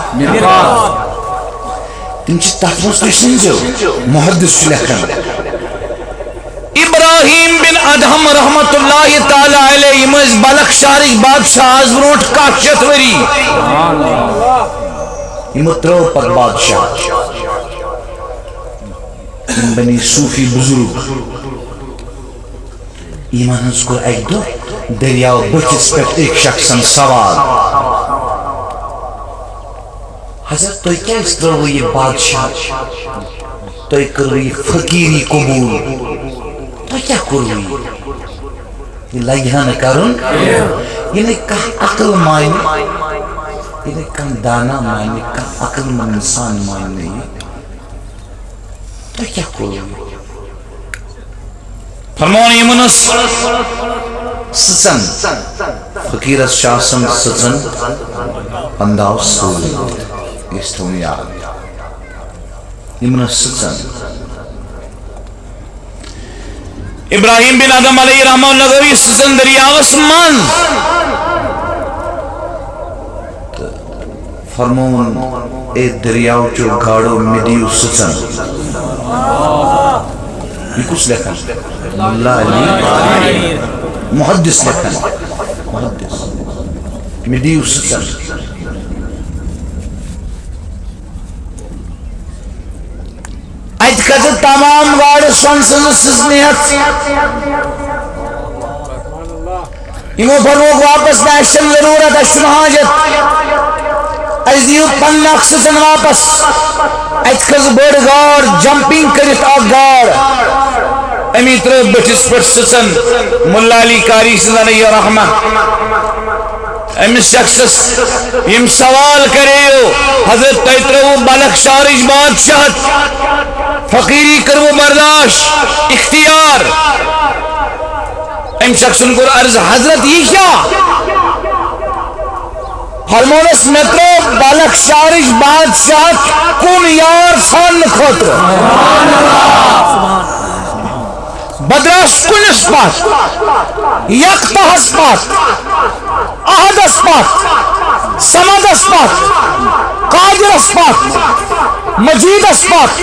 [SPEAKER 2] تِم چھِ تتھ منٛز تُہۍ سوٗنٛچِو محدث چھُ لیکھان
[SPEAKER 3] ابراہیم بن ادہم رحمت اللہ تعالی علیہ یم ٲسۍ بلخ شہرٕکۍ بادشاہ آز برونٛٹھ 100 ؤری
[SPEAKER 2] یمو ترٲو پتہٕ بادشاہ یم بنی صوفی بزرگ یمن حظ کوٚر اکہِ دۄہ دریاو بٔٹھِس پٮ۪ٹھ أکۍ شخصن سوال حضرت تُہۍ کیٛازِ ترٲوٕ یہِ بادشاہ تُہۍ کٔروٕ یہِ فقیٖری قبوٗل تۄہہِ کیٛاہ کوٚروٕ یہِ لگہِ ہا نہٕ کرُن یہِ نہٕ کانٛہہ عقل مانہِ یہِ نہٕ کانٛہہ دانا مانہِ کانٛہہ عقل منٛد اِنسان مانہِ نہٕ یہِ تۄہہِ کیٛاہ کوٚروٕ
[SPEAKER 3] فرمون یمن ٲس
[SPEAKER 2] سٕژن فقیٖرس چھِ آسان سٕژن پنداو سۭتۍ أسۍ تھاوُن یاد یمن ٲس سٕژن
[SPEAKER 3] ابراہیم بن ادم علیہ رحمہ اللہ لگوی سٕژن دریاوس منٛز
[SPEAKER 2] فرمون اے دریاو چو گاڑو مےٚ دِیِو سٕژن یہ کُس لیکھان ملا علی محدث لیکھان محدث مےٚ دِیِو سٕژن
[SPEAKER 1] اتہِ کھژٕ تمام گاڑِ سۄن سٕنٛز سٕژنہِ ہٮ۪تھ یِمو فرمووُکھ واپس نہ اسہِ چھنہٕ ضروٗرت اسہِ چھُنہٕ حاجت اسہِ دِیِو پنٕنۍ اکھ سٕژن واپس اتہِ کھٔژ بٔڑ گاڈ جمپنگ کٔرِتھ اکھ گاڈ
[SPEAKER 3] امی ترٲو بٔٹھِس پٮ۪ٹھ سٕژن ملا علی قاری سٕنٛز علیہ رحمہ امس شخصس یم سوال کریو حضرت تۄہہِ ترٲوٕ بلخ شہرٕچ بادشاہت فقیری کٔروٕ برداشت اختیار امہِ شخصن کوٚر عرض حضرت یہِ کیٛاہ
[SPEAKER 1] فرمونس مترو بلک شارش بادشاہ کن یار سان خطر بدراس کنس پات یکتہس پات احدس پات سمدس پات قادرس پات مجیدس پات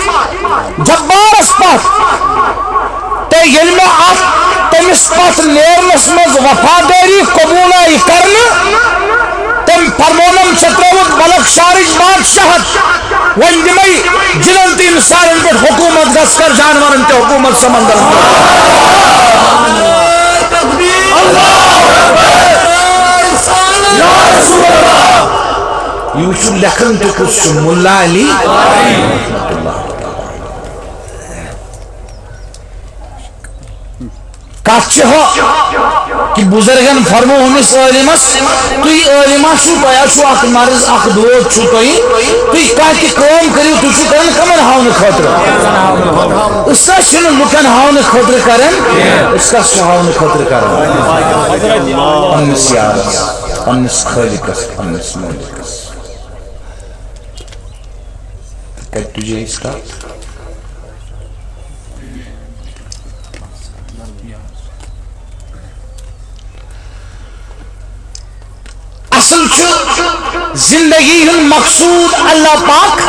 [SPEAKER 1] جبارس پات تے یل میں آپ تمس پات نیرنس مز وفاداری قبول آئی کرنا تم فرمونم چتروت بلک شارج بادشاہت ون دمئی جننتی انسان پر حکومت گس کر جانورن تے حکومت سمندر یہ چھو لکھن تو کچھ ملا علی کچھ ہو کہ بزرگن فرمو ہمس عالمس تھی عالمہ چھو پایا چھو اخ مرض اخ دود چھو تھی کہتی قوم کریو تو چھو کرن کمن ہاؤن خطر اس کا چھو لکن ہاؤن خطر کرن اس کا چھو ہاؤن خطر کرن انس یارس انس خالقس انس مالکس کہت تجھے اس کا اصل چھو زندگی ہن مقصود اللہ پاک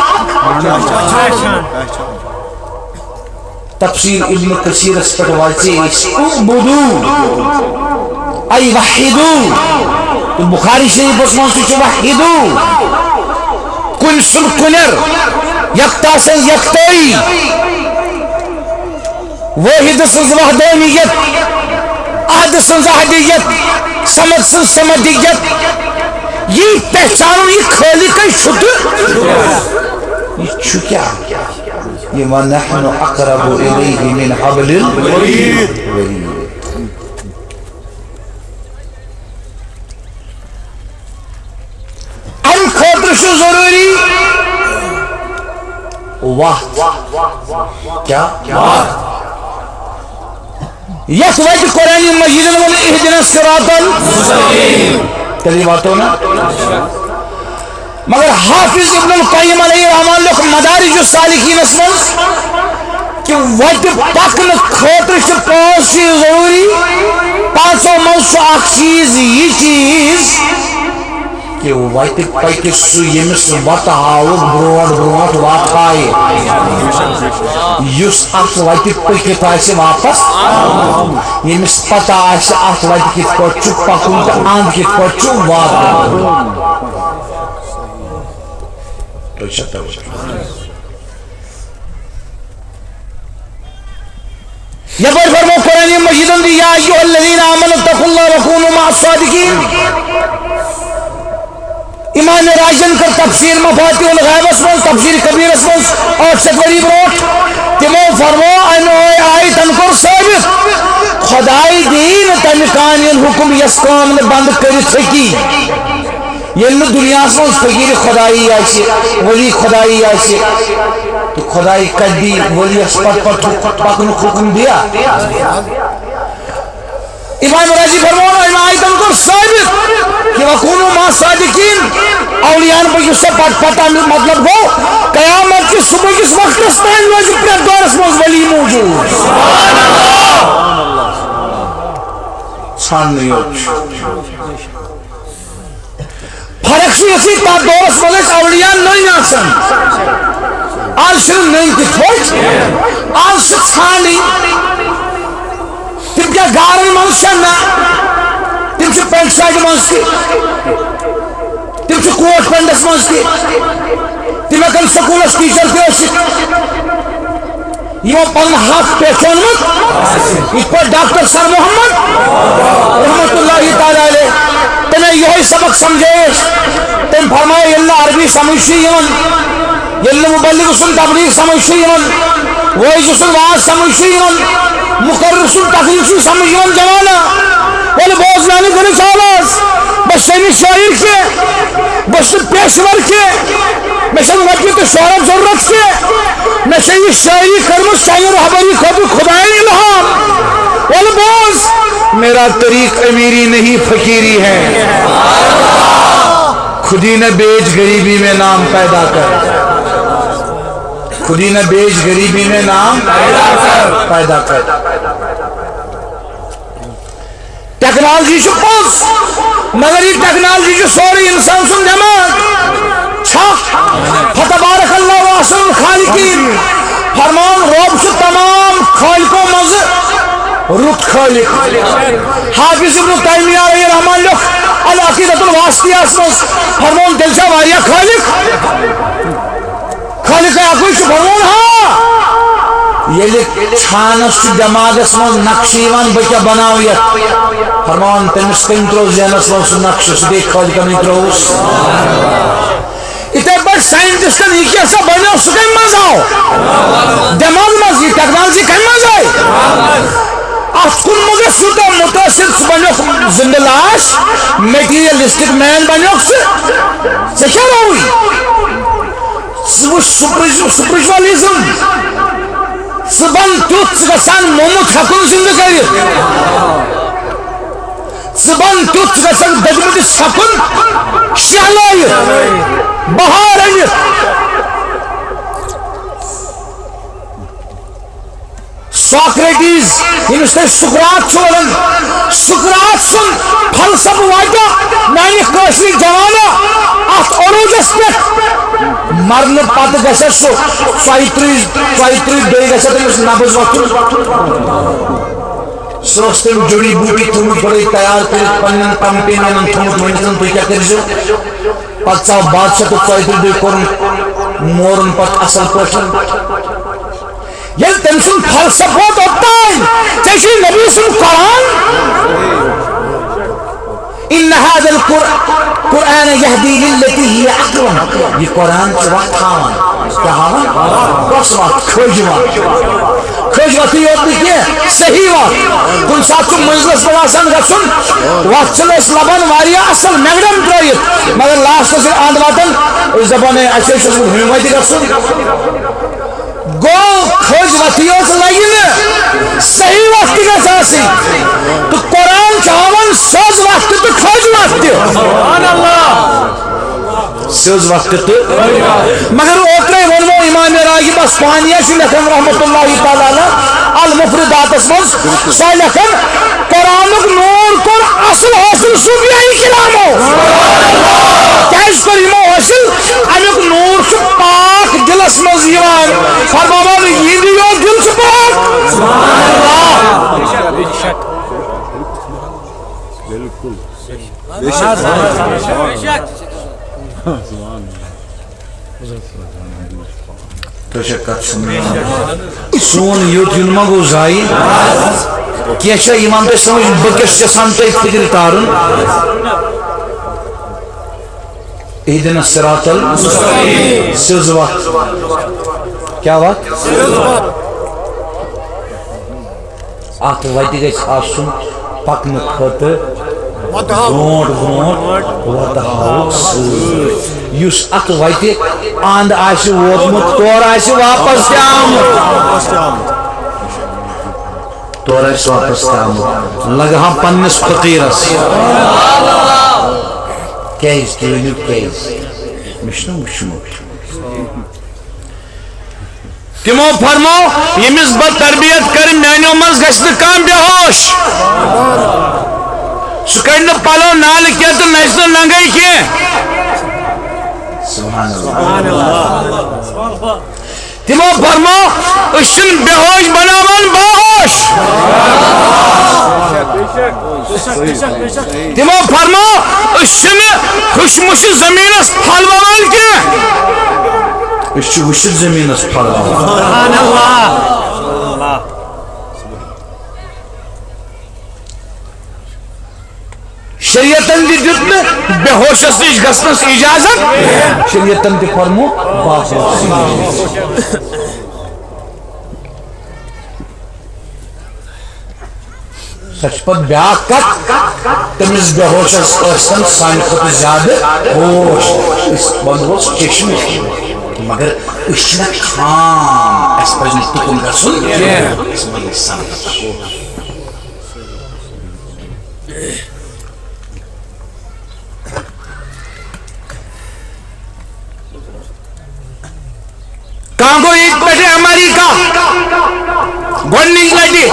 [SPEAKER 1] تفسیر ابن کثیر اس پر واضح اعبدو ای وحیدو تو بخاری شریف اس میں چھو وحیدو کن سن کنر یکتا سے یکتائی واحد سن وحدانیت احد سن احدیت سمد سن سمدیت یہ پہچانو یہ خالق چھت یہ چھو کیا یہ وَنَحْنُ أَقْرَبُ إِلَيْهِ مِنْ حَبْلِ الْوَرِيدِ ان خاطر شو ضروری وقت کیا یک وجہ قرآن مجید میں اہدنا الصراط المستقیم تلی بات ہونا مگر حافظ ابن القیم علیہ رحمان لوگ مدارج السالکین اسمن کہ وجہ پکن خاطر سے پانچ چیز ضروری پانچوں منسو اک چیز یہ چیز کہ وقت پاکی سو یمس وقت آو بروٹ وقت آئے یس اخ وقت پاکی تاسی واپس یمس پتا آسی اخ وقت کت پچو پکن تا آن کت پچو واپس تو شتا یبر فرمو قرآن مجیدن دی یا ایوہ الذین آمنوا اتقوا اللہ وکونوا مع الصادقین ایمان راجن کر تفسیر مفاتیح الغیب اسمن تفسیر کبیر اسمن اور ستوری بروٹ تمو فرمو انو آئی تنکر ثابت خدای دین تنکانین حکم یسکام نے بند کری تھکی یہ دنیا اسمن فقیر خدایی آئیسی ولی خدایی آئیسی تو خدای کدی ولی اسپت پر پاکن حکم دیا امام راجی فرمانا امام آئی تنکر ثابت کہ وکونو ما صادقین اولیان پر جس سے پتا مطلب ہو قیامت کی صبح کس وقت اس تین روز پر دور اس موز ولی موجود سان نیوچ فرق سی اسی تا دور اس موز اولیان نہیں آسن آل شرم نہیں کتوچ آل سکھانی تم کیا گارن منشن نا تم سے پینٹ شاید منشتی تم سے کوٹ پندس منشتی تم اکن سکولس ٹیچر کے اسے یہ پن حق پیچھون مت اس پر ڈاکٹر سر محمد رحمت اللہ تعالیٰ علیہ تمہیں یہی سبق سمجھیش تم فرمائے اللہ عربی سمجھشی یمن یلہ مبلغ سن تبلیغ سمجھشی یمن وہی جسن واز سمجھشی یمن مقرر سن تقریب سمجھ یمن جوانا ولی بوز نانی کنی چالاز بس سینی شاعر کے بس پیشور کے مثل وقتی تو شعرب ضرورت کے میں سینی شاعری کرمس چاہیے رہبری خود خدای الہام ولی بوز میرا طریق امیری نہیں فقیری ہے خود ہی نہ بیچ غریبی میں نام پیدا کر، خود ہی نہ بیچ غریبی میں نام پیدا کر۔ ٹیکنالوجی چھُ پوٚز مگر یہ ٹیکنالوجی چھُ سورُے انسان سُنٛد دٮ۪ماغ چھکھ۔ فتبارک اللہ احسن الخالقین، فرمان رب چھُ تمام خالقو منٛزٕ رُت خالق۔ حافظ ابن تیمیہ علیہ رحمان لیوٚکھ العقیدۃ الواسطیہس منٛز، فرمون تیٚلہِ چھا واریاہ خالق؟ خالق اکوے چھُ، فرمون ہاں۔ ییٚلہِ چھانس چھُ دٮ۪ماغس منٛز نقشہٕ یِوان بہٕ کیٛاہ بناو یتھ، فرمان تٔمِس کٔمۍ ترٛوو ذہنس منٛز سُہ نقشہٕ، سُہ گٔے خالقنٕے ترٛووُس۔ یِتھے پٲٹھۍ ساینٹسٹن یہِ کیٛاہ سا بنیو سُہ کمہِ منٛز آو؟ دٮ۪ماغ منٛز۔ یہِ ٹیکنالوجی کمہِ منٛز آیہِ؟ اتھ کُن مہ گژھ یوٗتاہ مُتٲثر، ژٕ بنیوکھ زندٕ لاش، میٹیریلسٹک مین بنیوکھ ژٕ کیٛاہ رووٕے؟ ژٕ وٕچھ سپرچوَلِزم، ژٕ بن تیُتھ ژٕ گژھان موٚمُت ہٮ۪کُن زندٕ کٔرِتھ، ژٕ بن تیُتھ ژٕ گژھکھ دٔدمٕتِس ہٮ۪کُن شہلٲیِتھ، بہار أنِتھ۔ ساکریٹیز ییٚمِس تُہۍ سُکرات چھُو وَنان، سُکرات سُنٛد فلسفہٕ واتیٛاو میانہِ کٲشرِ جوانا اتھ عروٗجس پٮ۪ٹھ، مرنہٕ پتہٕ گژھِ سُہ 32 دۄہہِ گژھِ تٔمِس نبض وۄتھُن۔ سۄ ٲس تٔمۍ جڑی بوٗٹی تھوٚمُت گۄڈَے تیار کٔرِتھ پننٮ۪ن کمپینَن تھوٚمُت ؤنِتھ تُہۍ کیٛاہ کٔرۍزیو۔ پتہٕ ژاو بادشاہ تہٕ 32 دۄہہِ کوٚرُن مورُن پتہٕ اصل پٲٹھۍ۔ ییٚلہِ تٔمۍ سُنٛد فلسفہٕ ووت اوٚتام، ژےٚ چھُے نبی سُنٛد قرآن، ان هذا القرآن يهدي للتي هي اقوم، یہ قرآن چھُ وتھ ہاوان، کیٛاہ ہاوان؟ کۄس وتھ؟ کھٔج وتھ۔ کھٔج وتھٕے یوت نہٕ کینٛہہ، صحیح وتھ۔ کُنہِ ساتہٕ چھُ مٔنزلس پٮ۪ٹھ آسان گژھُن، وتھ چھِنہٕ أسۍ لبان واریاہ اصل میگڈم ترٲیِتھ، مگر لاسٹس ییٚلہِ انٛد واتان أسۍ دپان ہے اَسہِ چھُ ہُمہِ وتہِ گژھُن۔ گوٚو کھٔج وتھٕے یوت لگہِ نہٕ، صحیح وتھ تہِ گژھِ آسٕنۍ، تہٕ قرآن چھُ ہاوان سیٚود وتھ تہِ تہٕ کھٔج وتھ تہِ، سیٚود وتھ تہِ تہٕ۔ مگر اوترے ووٚنمو امام راغب اصفہانیہ چھُ لیکھان رحمتہ اللہ تعالیٰ علیہ المفرداتس منٛز، سۄ لیکھان قرآنُک نوٗر کوٚر اصل حٲصِل صوٗفیائی کلامو۔ کیٛازِ کوٚر یِمو حٲصِل؟ امیُک نوٗر چھُ پاک دلس منٛز یِوان، فرماوان یِہنٛدِ یوت دل چھُ پاک۔ سون یوت یُن ما گوٚو ضایہِ؟ کینٛہہ چھا یِوان تۄہہِ سمجھ بہٕ کیٛاہ چھُس یژھان تۄہہِ فِکرِ تارُن؟ اہدنا الصراط المستقیم، سیٚود وتھ۔ کیٛاہ وتھ؟ اتھ وتہِ گژھِ آسُن پکنہٕ خٲطرٕ برونٛٹھ برونٛٹھ وتہٕ ہاوُکھ سۭتۍ، یُس اتھ وتہِ اند آسہِ ووتمُت تورٕ آسہِ واپس تہِ آمُت، تورٕ آسہِ واپس تہِ آمُت، لگہٕ ہا پننِس فقیٖرس۔ کیٛازِ تُہۍ ؤنِو کیٛازِ؟ مےٚ چھُنہ وٕچھمُت۔
[SPEAKER 3] تمو فرمو ییٚمِس بہٕ تربیت کرٕ میانیو منٛز گژھِ نہٕ کانٛہہ بے ہوش، سُہ کڑِ نہٕ پلو نالہٕ کینٛہہ تہٕ نژِ نہٕ ننگے کینٛہہ۔ تمو فرمو أسۍ چھِنہٕ بے ہوش بناوان باہوش، تمو فرمو أسۍ چھِنہٕ خُشمُشہِ زٔمیٖنس پھل ووان کینٛہہ،
[SPEAKER 1] أسۍ چھِ وٕچھِتھ زٔمیٖنس پھل ووان۔
[SPEAKER 3] شریعتن تہِ دیُت نہٕ بے ہوشس نِش گژھنس اجازت،
[SPEAKER 1] شریعتن تہِ فرمو باہوش۔ سۄ چھِ پتہٕ بیٛاکھ کتھ، تٔمِس بے ہوشس ٲسن سانہِ کھۄتہٕ زیادٕ ہوش، أسۍ ونہوس چشمہِ، مگر أسۍ چھِنہ خام، اَسہِ پزِ نہٕ تُکُن گژھُن کینٛہہ، أسۍ ونو سمجھ۔
[SPEAKER 3] گۄڈنِچ لٹہِ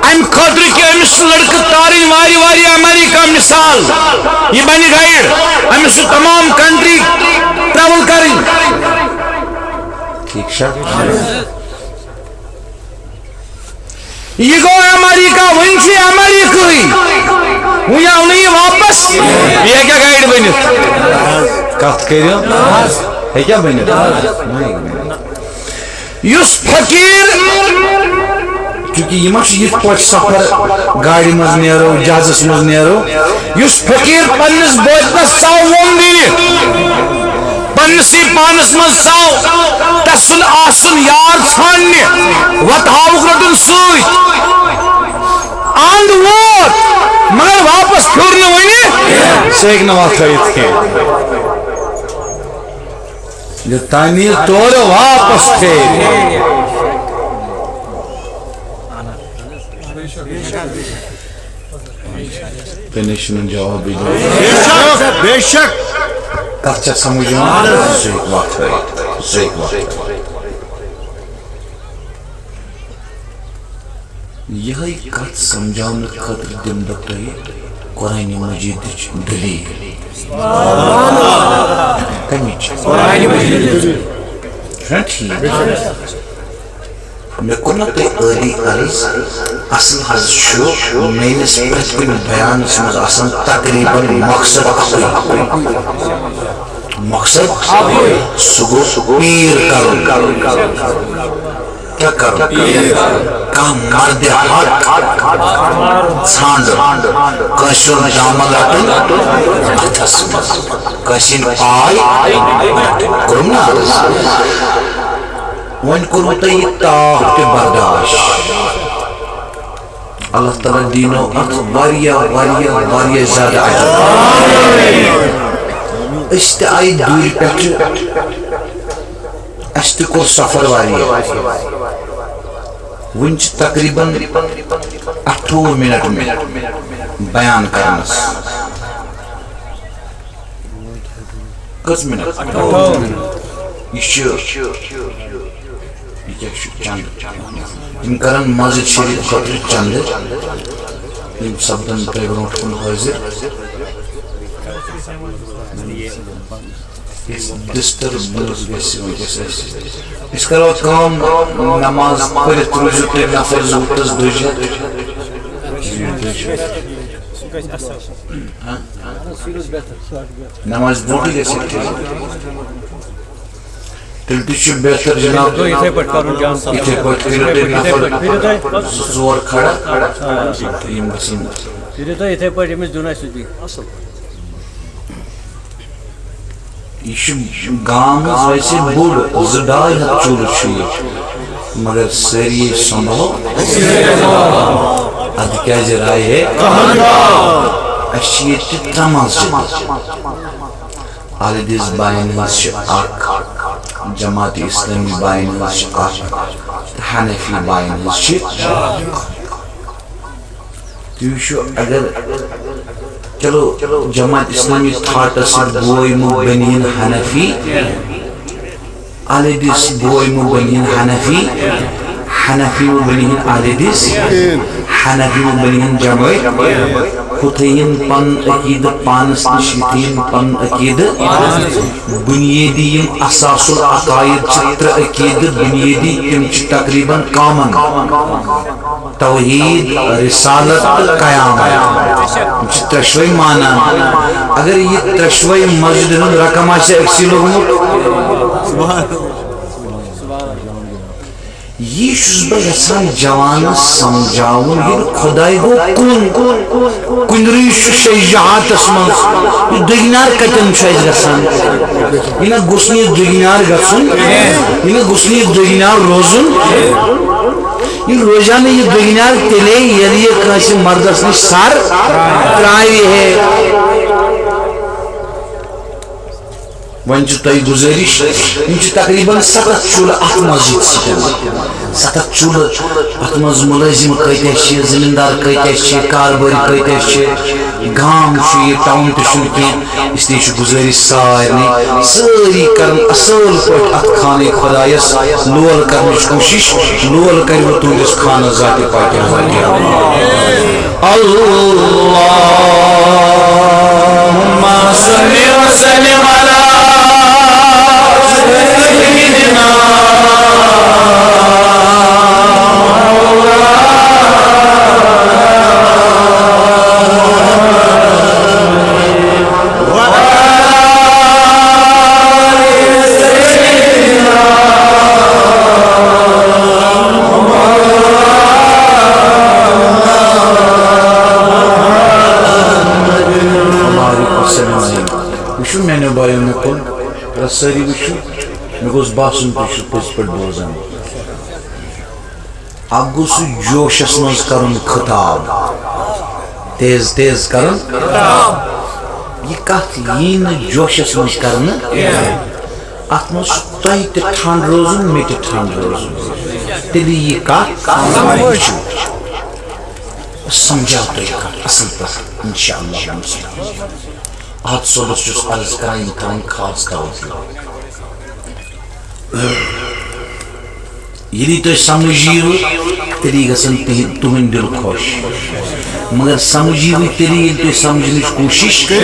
[SPEAKER 3] امہِ خٲطرٕ کہِ أمِس لڑکہٕ تارٕنۍ وارِ امریکہ مثال یہِ بنہِ گایڈ أمِس چھُ تمام کنٹری ٹریول کرٕنۍ
[SPEAKER 2] ٹھیک چھا
[SPEAKER 3] یہ گو امریکہ ون چھ امریکہ وی آو نہ یہ واپس یہ کیا گائیڈ بنت
[SPEAKER 2] کت کرو ہے کیا بنت
[SPEAKER 3] یس فقیر
[SPEAKER 2] چونکہ یہ یہ پہ سفر گاڑی مز نیرو جہازس مز نیرو
[SPEAKER 3] یس فقیر پنس بوتلس ثو ووم دینہ پنسی پانس من ثو تسن آسن یار ژھانڈنہ وت ہاوک رٹن ست اند ووت مگر واپس پھر نہ ونہ
[SPEAKER 2] سہ ہیٚکہِ نہٕ وتھ ہٲیِتھ کینٛہہ یوٚتانۍ یہِ تورٕ واپس پھیرِ تٔمِس چھُنہٕ جوابٕے
[SPEAKER 4] بے شک
[SPEAKER 2] کتھ چھےٚ سمجھ یِوان سُہ ہیٚکہِ وتھ ہٲیِتھ سُہ ہیٚکہِ وتھ ہٲیِتھ یِہے کتھ سمجھاونہٕ خٲطرٕ دِمہٕ بہٕ تۄہہِ قرآنِ مجیدٕچ دلیٖل کمِچ چھُنا ٹھیٖک مےٚ کوٚر نہ تۄہہِ ٲلی عرض اصل حظ چھُ میٲنِس پرٛٮ۪تھ کُنہِ بیانس منٛز آسان تقریٖباً مقصد اکُے مقصد سُہ گوٚو پیٖر کرُن کیا کرُن کانٛہہ مردِ حق ژھانڈُن کٲنٛسہِ ہُنٛد جامہٕ لٹُن اتھس منٛز کٲنٛسہِ ہٕنٛدۍ پاے کوٚرُم نا عرض وۄنۍ کوٚروٕ تۄہہِ یہِ تاپھ تہِ برداشت اللہ تعالیٰ دیٖنو اتھ واریاہ زیادٕ اجر أسۍ تہِ آیہِ دوٗرِ پٮ۪ٹھٕ اَسہِ تہِ کوٚر سفر واریاہ وٕنۍ چھِ تقریٖباً 28 منٹ مےٚ بیان کرنس کٔژ منٹ یہ چند یم کرن مسجد شریف خاطر چند یم سپدن تۄہہِ برونٛٹھ کُن حٲضر ڈسٹربنس گژھِ وٕنکیٚس اَسہِ أسۍ کرو کٲم نماز پٔرِتھ روٗزِو تُہۍ نفر 2 تہٕ 2 نماز برونٛٹھٕے گژھِ تیٚلہِ تہِ چھُ بہتر جناب یِتھَے پٲٹھۍ کٔرِو تُہۍ نفر 2-4 کھڑا تہٕ یِم گژھن
[SPEAKER 4] یِتھَے پٲٹھۍ أمِس دیُن اَسہِ سُہ
[SPEAKER 2] یہ گام ویسے بوڑ 2-2.5 ہتھ چولہٕ چھُ یہِ مگر سٲری سنبھالو ادٕ کیازِ راے ہے اَسہِ چھِ ییٚتہِ 3 مسجد اہل حدیث باین ہٕنٛز چھِ اکھ جماعت اسلامی باین ہٕنٛز چھِ اکھ تہٕ حنفی باین ہٕنٛز چھِ تُہۍ وٕچھِو اگر چلو جماعت اسلامی تھاٹس سۭتۍ بوے مُبیٖن حنفی اہل حدیث بوے مُبیٖن حنفی حنفی مُبیٖن اہل حدیث حنفی مُبیٖن جماعت ہُہ تھٲیِن پنُن عقیٖدٕ پانس نِش یہِ تھٲیِن پنُن عقیٖدٕ بُنیٲدی یِم اساس العقاید چھِ 3 عقیٖدٕ بُنیٲدی تِم چھِ تقریٖباً کامن توحید رسالت تہٕ قیامت یِم چھِ 3 مانان اگر یہِ 3 مسجد ہُنٛد رقم آسہِ أکسٕے لوٚگمُت یہِ چھُس بہٕ یژھان جوانس سمجھاوُن ییٚلہِ خۄداے گوٚو کُنرٕے چھُ شیجہاتس منٛز یہِ دُگنار کتٮ۪ن چھُ اَسہِ گژھان یہِ نہ گوٚژھ نہٕ یہِ دُگنار گژھُن یہِ نہ گوٚژھ نہٕ یہِ دُگنار روزُن یہِ روزیا نہٕ یہِ دُگنار تیٚلے ییٚلہِ یہِ کٲنٛسہِ مردس نِش سر ترٛاوِ ہے
[SPEAKER 1] ون تھی گزارش تقریباً 7 چولہٕ ات مسجد سۭتۍ 7 چولہٕ ات مز ملٲزم کتیا زمیندار کتیا کارباری کتیا گام یہ ٹاؤن تہ اس لیے گزارش ساری کرن اصل پٲٹھۍ ات خانہ خدایس لول کرنٕچ کوشش لول کرو تہندس خانہ ذات پاک
[SPEAKER 3] اللهم صل وسلم على سيدنا
[SPEAKER 1] میانو بھائیو مے کن ساری وچو مے گوس باسن تھی پز پہ بوزان اب گو سہ جوشس مز کرن خطاب تیز تیز کرن یہ کت یہ جوشس مز کرن ات مز تہ تہ ٹھنڈ روزن مے تہ ٹھنڈ روزن تیلی یہ کت سمجھاو تھی کت اصل پہ انشاءاللہ آج صبح چھس عرض کران تھان خاص طور یلی تھی سمجھیو تیلی گھن تہند دل خوش مگر سمجھیو تیلی یل تھی سمجھنچ کوشش تھی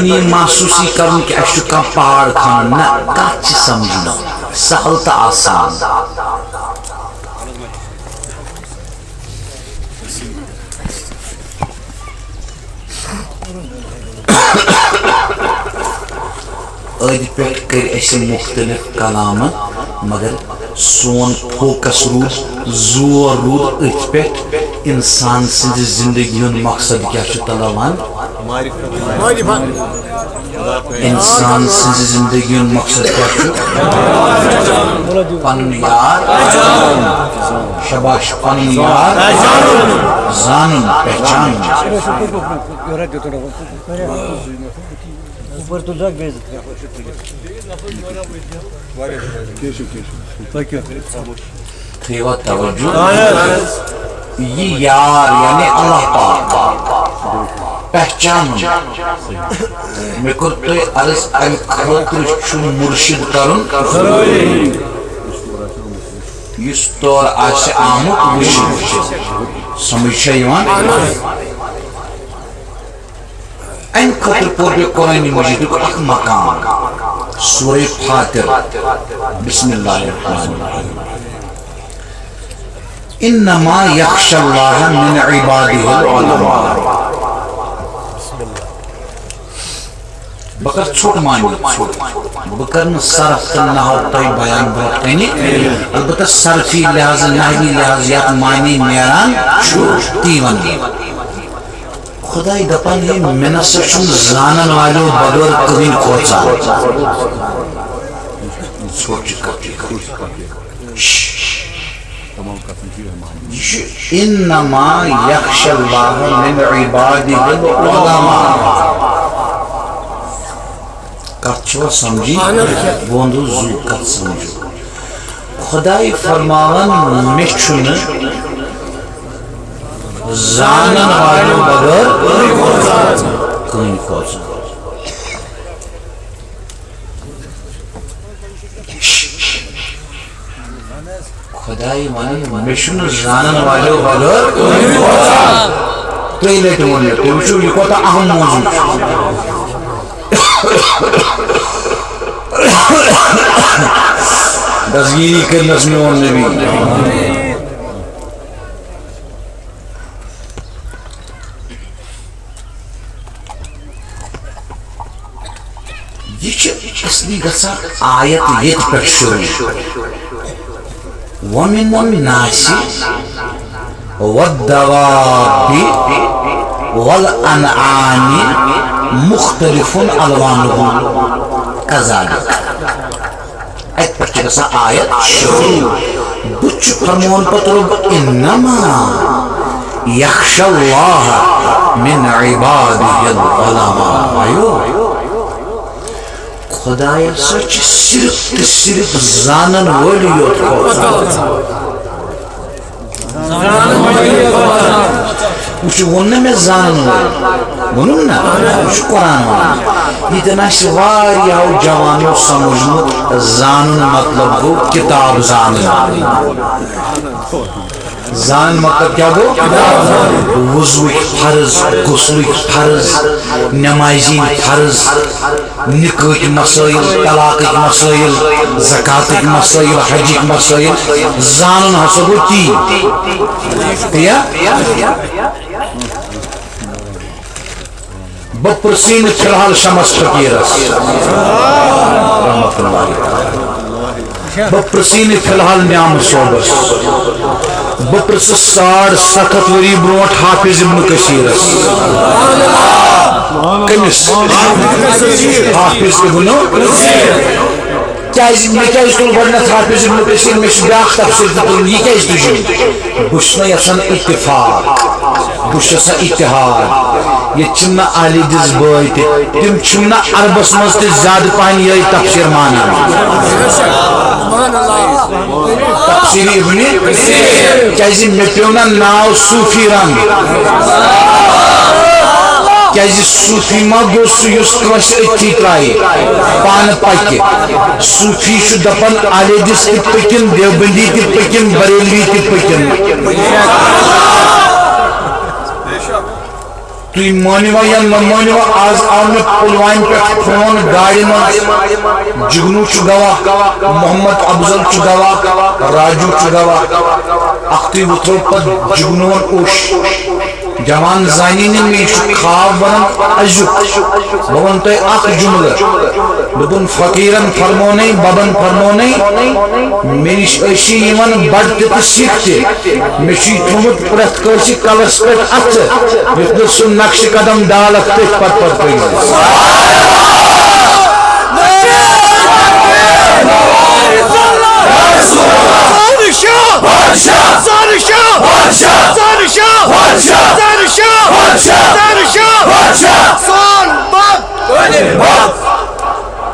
[SPEAKER 1] یہ محسوس کرن کہ اس کھانا پہاڑ کھان نا کت سمجھنا سہل تو آسان اد پہ کر اس مختلف کلام مگر سون فوکس رود زور رود ات پہ انسان سند زندگی ہند مقصد کیا تلوان انسان سند زندگی ہند مقصد کیا پن یار شباش پن یار زانن پہچان تھیوا توجہ یہ یار یعنی اللہ پاک پہچان میں کر تو عرض ام خاطر مرشد کرن اس طور آسے آمد وشن سمجھ ان خاطر پور قرآن مجید کو ایک مقام سورہ فاطر بسم اللہ الرحمن الرحیم انما یخشى اللہ من عباده العلماء بکر چھوٹ مانی بکر صرف نحو تائی بیان برکنی البتہ صرفی لحاظ نحوی لحاظ یات مانی میران تیون خدای دپان یہ منسا چون زانن والو بغیر کبھی کھوچا انما یخشى اللہ من عباده العلماء کت چھو سمجھی بوندو زو کت سمجھو خدای فرماون مچھن زانن والو بغیر کہیں کھوچا خدای مانی مشن زانن والو بغیر کہیں لیٹ ہونے تو وشو یہ کوتا اہم موضوع دزگیری کرنس میں اور نبی یہ اصلی گسا آیت یہ پر شروع ومن الناس والدواب والانعام مختلف الوانه كذلك ایت پر گسا آیت شروع بچ فرمون پترب انما يخشى الله من عباده العلماء
[SPEAKER 2] خدایا سچ صرف زانن ولی یوت وچ ون میں زانن ونن نا وچ قرآن ون یہ تناش واریاو جوانو سمجھمت زانن مطلب گو کتاب زانن زان مطلب کیا گو وضوء فرض غسل فرض نمازی فرض نکاح مسائل طلاق مسائل زکات مسائل حج مسائل زانن ہسا گو تی بپرسین فی الحال شمس فقیرس رحمت اللہ بپرسین فی الحال نعم صوبس بپرس 7.5 وری بروٹ حافظ ابن کثیرس کمس حافظ ابن کیاز کل گۄڈنیٚتھ حافظ ابن کثیر مے چھ بیاکھ تفسیر تُلُن یہ کیاز تُجِو بہٕ چھُس نہ یژھان اتفاق بہٕ چھُس یژھان اتحاد یہ چھُنہٕ علی دِس بٲے تہِ تِم چھِنہٕ عربس منٛز تہِ زیادٕ پہن یہے تفسیر مانان تفسیر ابن کیازِ مےٚ پیوٚو نہ ناو صوفی رنگ کیازِ صوفی ما گو سُہ یُس کٲنٛسہِ أتھی ترٛایہِ پانہٕ پکہِ صوفی چھُ دپان علی دِس تہِ پٔکِن دیوبندی تہِ پٔکِن بریلوی تہِ پٔکِن تُہۍ مٲنِوا یا نہ مٲنِوا آز آو مےٚ پُلوامہِ پٮ۪ٹھ فون گاڑِ منٛز جگنوٗ چھُ گواہ محمد افضل چھُ گواہ راجوٗ چھُ گواہ اکھتُے وُتھرو پتہٕ جگنوٗوَن اوٚش جوان زانی نے میں خواب ونن ازیُک بہٕ ونہٕ تۄہہِ اکھ جملہٕ دوٚپُن فقیٖرن فرمونٕے ببن فرمونٕے مےٚ نِش ٲسی یِوان بڑٕ تہِ تہٕ سِکھ تہِ مےٚ چھُے تھوٚمُت پرٛٮ۪تھ کٲنٛسہِ کلس پٮ۪ٹھ اَتھٕ یُتھ نہٕ سُہ نقشہٕ قدم ڈالکھ تٔتھۍ پتہٕ پٔکِتھ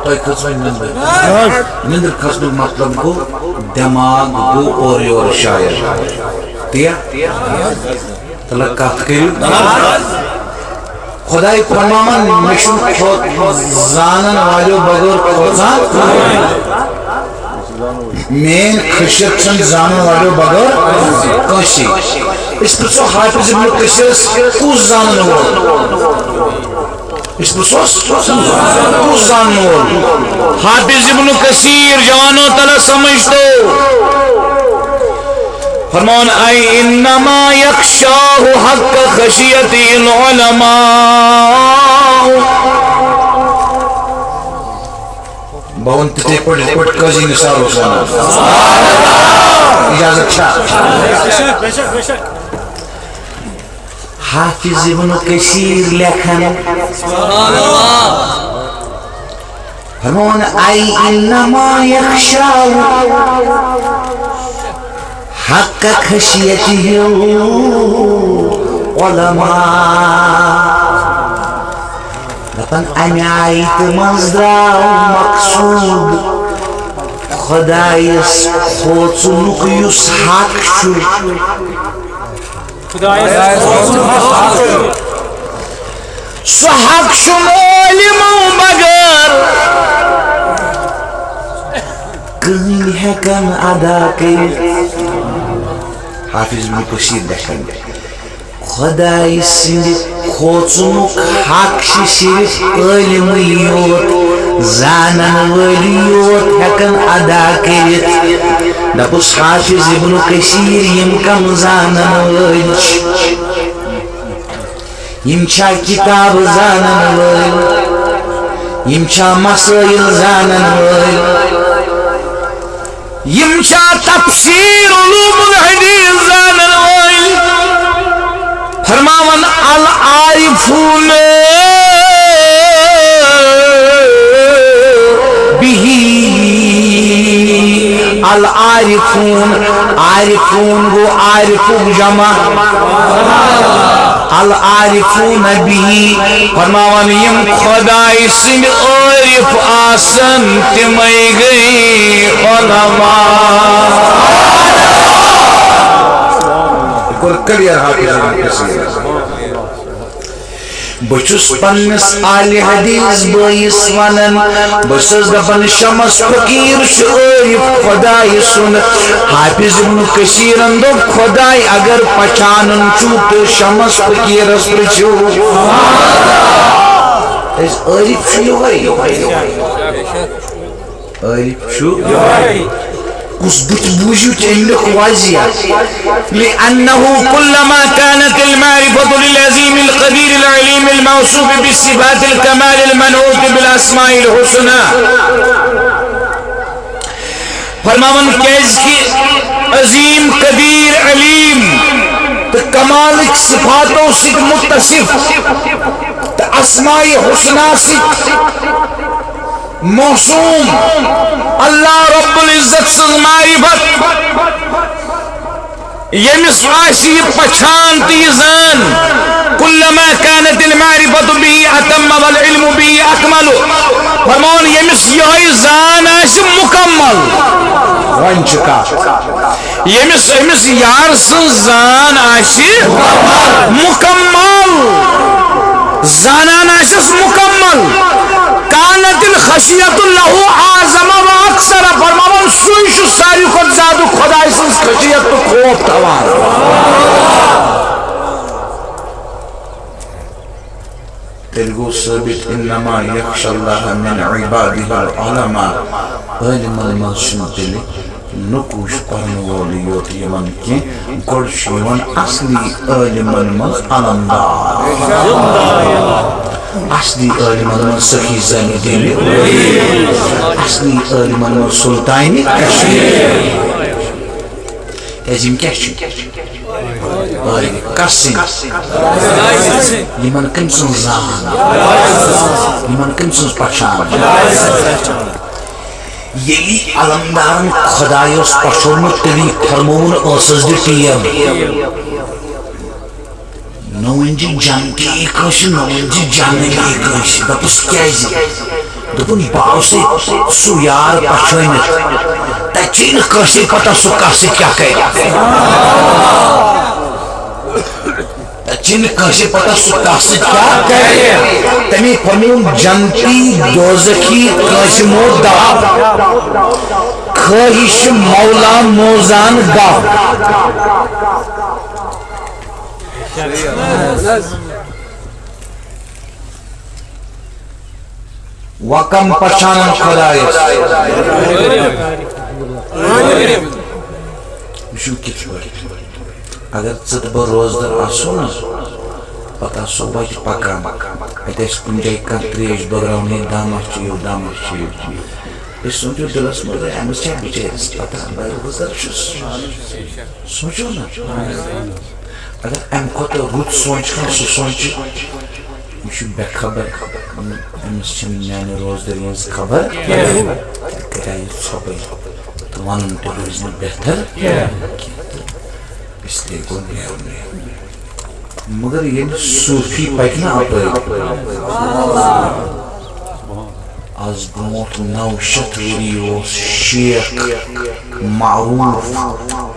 [SPEAKER 2] تۄہہِ کھٔژوٕ نِندٕر کھسنُک مطلب گوٚو دٮ۪ماغ گوٚو اورٕ یورٕ شاید تِیا تلہٕ کتھ کٔرِو خۄداے فرماوان مےٚ چھُنہٕ زانن والیو بغٲر کھوژان مین خشیت چھنہٕ زانن والیو بغٲر کٲنٛسے أسۍ پرٛژھو حافظ ابن کثیرس کُس زانن وول أسۍ پرٛژھوس کُس زانن وول
[SPEAKER 3] حافظ ابن کثیر جوانوں تلا سمجھ دو فرمان اے انما یخشاہ حق خشیت العلماء
[SPEAKER 2] بہن تتھے پٲٹھۍ قاضی نثار اوس ونان اجازت چھا حافظ ابن کثیر لیکھن فرمان اے انما یخشاہ حق خشیتہ العلماء دپن امہِ آیتہِ منٛز درٛاو مقصوٗد خۄدایس کھوژنُک یُس حق چھُ
[SPEAKER 3] سُہ حق چھُنہٕ عٲلِمو بغٲر
[SPEAKER 2] کٕہٕنۍ ہٮ۪کان ادا کٔرِتھ حافظ ابن کثیر لیکھان خۄداے سٕنٛدِ کھوژنُک حق چھِ صرف عٲلمٕے یوت زانن وٲلی یوت ہٮ۪کان ادا کٔرِتھ دپُس حافظ ابن کثیر یِم کم زانن وٲلۍ چھِ یِم چھا کِتاب زانن وٲلۍ یِم چھا مسٲیل زانن وٲلۍ
[SPEAKER 3] یم چھا تفسیر علوم الحدیث زانن وٲلۍ فرماون العارفون به العارفون عارفون گو عارفوک جمع العارفون به فرماوان یم خدای سند عارف آسن تمئی گئی علماء بچس پنس آل حدیث بائیس ونن بسز دفن شمس فقیر عارف خدای سن حافظ ابن کثیر اندو خدای اگر پچانن چوت شمس فقیر اس پرچو اس عارف شو ہوئی عارف شو اس بوجو تندق واضح لأنه كلما كانت المعرفة للعظيم القدير العليم الموصوف بالصفات الكمال المنعوت بالأسماء الحسنى فرماون کیز کی عظیم قدیر علیم کمال صفاتوں سے متصف اسماء حسنى سے موسوم اللہ رب العزت سز معرفت یمس آسی پچھان تیزان کلما كانت المعرفت بھی اتم والعلم بھی اکمل فرمون یمس یہ زان آسی مکمل
[SPEAKER 1] وانچکا
[SPEAKER 3] یمس یار سن زان آسی مکمل زانان آسس مکمل کانت الخشیت اللہ اعظم و اکثر فرماون سوئی شو ساری خود زادو خدای سنس خشیت تو خوف توان
[SPEAKER 1] تلگو ثابت انما یخش اللہ من عباده العلماء علم المنشن تلی نکوش پرنوالیوت یمن کی گلشیون اصلی علم المنز علمدار اصلی علم المنز سخی زنی دلی اصلی علم المنز سلطانی کشیر ازیم کشی کسی یمن کمسن زان یمن کمسن پچان یلی علمدارن خدایوس پشورمت تلی فرمون اسز دی ٹیم نوینجی جانتی ایکش نوینجی جانتی ایکش دپس کیازی دپن باوسی سو یار پشورمت تچین کسی پتا سو کسی کیا کہے چین کسی پتا سو کسی کیا کہے تمی فرمون جنتی دوزخی کسی مود دا خواہش مولا موزان دا وکم پچانن خدایس وشو کت اگر ژٕ بہٕ روزدار آسو نا پتہ آسو بچہ پکان اتہ آسہِ کُنہِ جایہِ کانٛہہ تریش بٲگراوُن ہے دامس چیٚیِو دامس چیٚیِو أسۍ سونٛچو دِلس منٛز أمِس چھا بِچٲرِس پتہ بہٕ گُزر چھُس سونٛچو نا اگر امہِ کھۄتہٕ رُت سونٛچہِ کانٛہہ سُہ سونٛچہِ یہِ چھُ بے خبر أمِس چھنہٕ میانہِ روزدٲری ہٕنٛز خبر کرے یہِ ژھۄپٕے تہٕ ونُن تہِ روزِ نہٕ بہتر اس لیے گو نیرُن مگر ییٚلہِ صوٗفی پکہِ نا اپٲرۍ آز برونٛٹھ 900 ؤری اوس شیخ معروف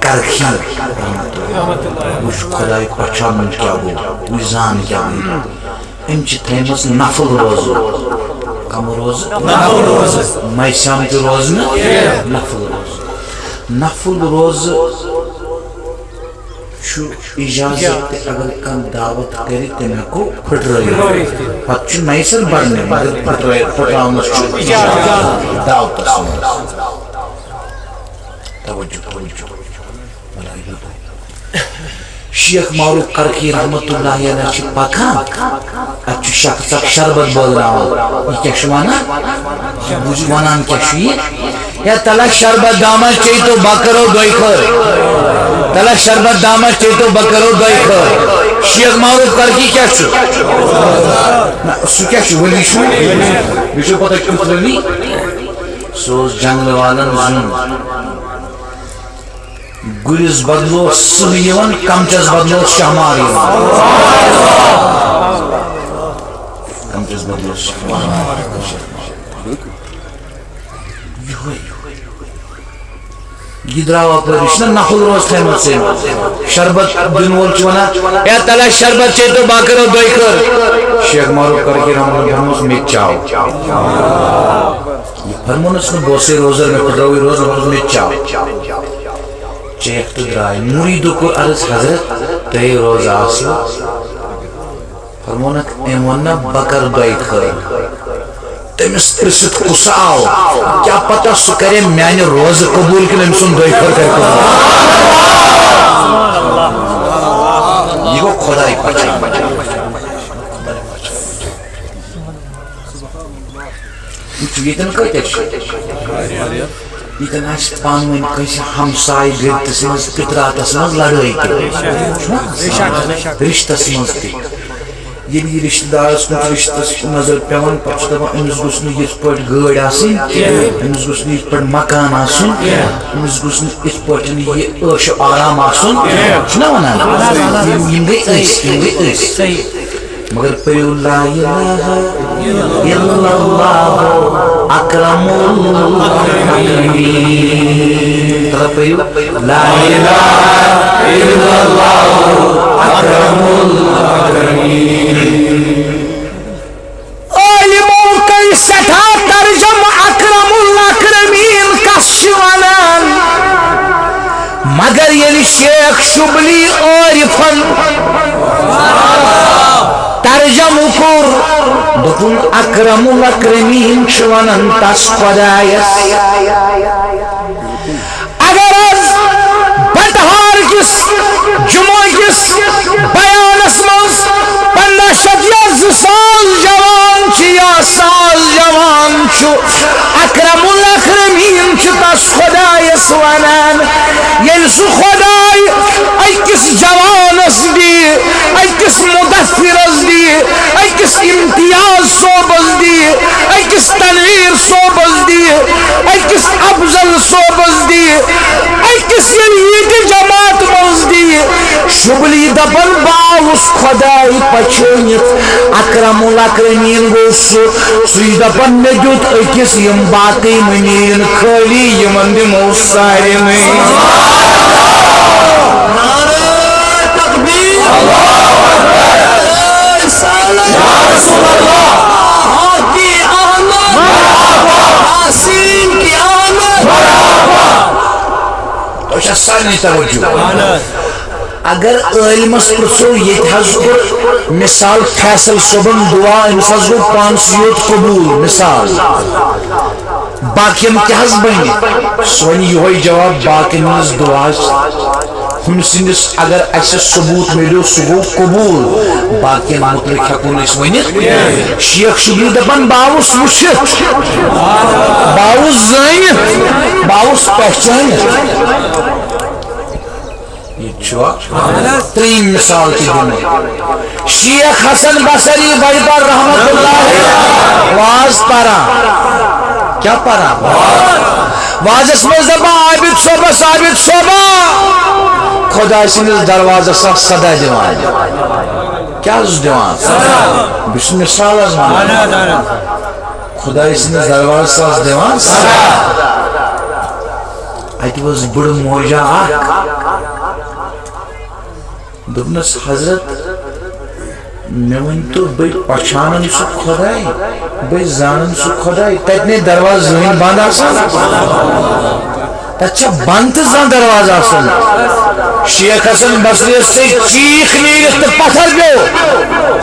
[SPEAKER 1] کرخی وٕچھ خۄداے پہچانُن کیٛاہ گوٚو وٕچھ زان کیٛاہ گوٚو أمۍ چھِ تھٲیمٕژ نفل روزٕ کم روزٕ میسام تہِ روزنہٕ نفل روزٕ چھُ اجازت تہِ اگر کانٛہہ دعوت کرِ تٔمۍ ہٮ۪کو پھٕٹرٲیِتھ پتہٕ چھُ نَیہِ سر بڑنہِ مگر پھٕٹراونس چھُ اجازت دعوتس منٛز توجہ شیخ معروف کرکی رحمت اللہ علیہ چھِ پکان اتھ چھُ شخص اکھ شربت بٲگراوان یہِ کیٛاہ چھُ ونان کیٛاہ چھُ یہِ یا تلک شربت دامس چیٚیہِ تو بہٕ کرو دۄیہِ خٲر تلک شربت دامس چیٚیہِ تو بہٕ کرو دۄیہِ خٲر شیخ معروف کرکی کیٛاہ چھُ سُہ کیٛاہ چھُ ؤلی چھُ یہِ چھُ پتہ کیُتھ ؤلی سُہ اوس جنگلہٕ والن زیُن
[SPEAKER 2] گُرِس بدلو سٕہ یِوان کمچس بدلو شہمار یِوان کمچس بدلو شہمار یہ دراوا پر رشنا نخل روز تھیمت سے شربت دن وول چونا
[SPEAKER 3] یا تلا شربت چے تو باکر و دوئی کر
[SPEAKER 2] شیخ مارو کر کے رحمت فرموس میں چاو فرمونس نے بوسے روزر میں پڑھوئی روز فرموس میں چاو چیخ تو درائی مریدو کو عرض حضرت تے روز آسو فرمونک ایمونہ بکر دوئی کر تمس پرست کس آو کیا پتہ سو کرے میانہ روز قبول کے لئے سن دوئی کر یہ کو خدای پچھا یہ کہتے یہ آس پانوین کس ہمسائے گرد سنس پتراتس مز لڑائی رشتس مز تھی یہ رشتہ دارس کن رشتس نظر پیوان پتہ دپان امس گوس نہ یتھ پٲٹھۍ گٲڑۍ آسٕنۍ امس گوس نہ یتھ پٲٹھۍ مکان آسُن امس گوس نہ یتھ پٲٹھۍ یہ عٲش و آرام آسُن چھُنا ونان یم گٔے أسۍ مگر پٔرِو لا الہ الا اللہ اکرم الاکرمین پٔرِو لا الہ الا اللہ اکرم الاکرمین
[SPEAKER 1] عالموں کئی سٹھا ترجم اکرم الاکرمین کس چھ ونان مگر یل شیخ شبلی عارفن ترجم کور دپن اکرم الاکرمین چھ ونان تس خدایس اگر از بٹہار کس جمعہ کس بیانس مز 1500 یا 2 سال جوان چھ یا سال جوان چھ اکرم الاکرمین چھ تس خدایس ونان یل سہ خدای اکس جوانس دی اکس مدثرس دی اکس امتیاز صوبس دی اکس تنویر صوبس دی اکس افضل صوبس دی اکس یہ جماعت مز دی شبلی دپن باوس خدای پچھونت اکرم الاکرمین گو سی دپن مے دیت اکس یم باقی منین خالی یمن دمو سارے میں
[SPEAKER 2] سارے توجہ اگر علمس پرسو یہ کور مثال فیصل صبن دعا امس گو پانس یوت قبول مثال باقین کیا بن سون یہ جواب باقین ہز دعا ہم سندس اگر اسے ثبوت ملو سہ گو قبول باقین متعلق ہیکو نس ونت شیخ شبلی دپان باوس وچھت باوس زٲنِتھ باوس پہچٲنِتھ تریم مثال کی دن شیخ حسن بصری بڑی پر رحمت اللہ واز پارا کیا پارا واز مز دپان عابد صوبہ خدا سندس دروازہ صدا دیوان کیا دیوان بس مثال خدا سندس دروازہ دیوان ات واز بڑ موجہ دپنس حضرت میں ون تو بے پچھانن سہ خدائی بے زانن سہ خدائی تتنے دروازہ زہین بند آسان تت بند تو زان دروازہ آسان شیخ حسن بصری سے چیخ نیرت تو پتھر پیو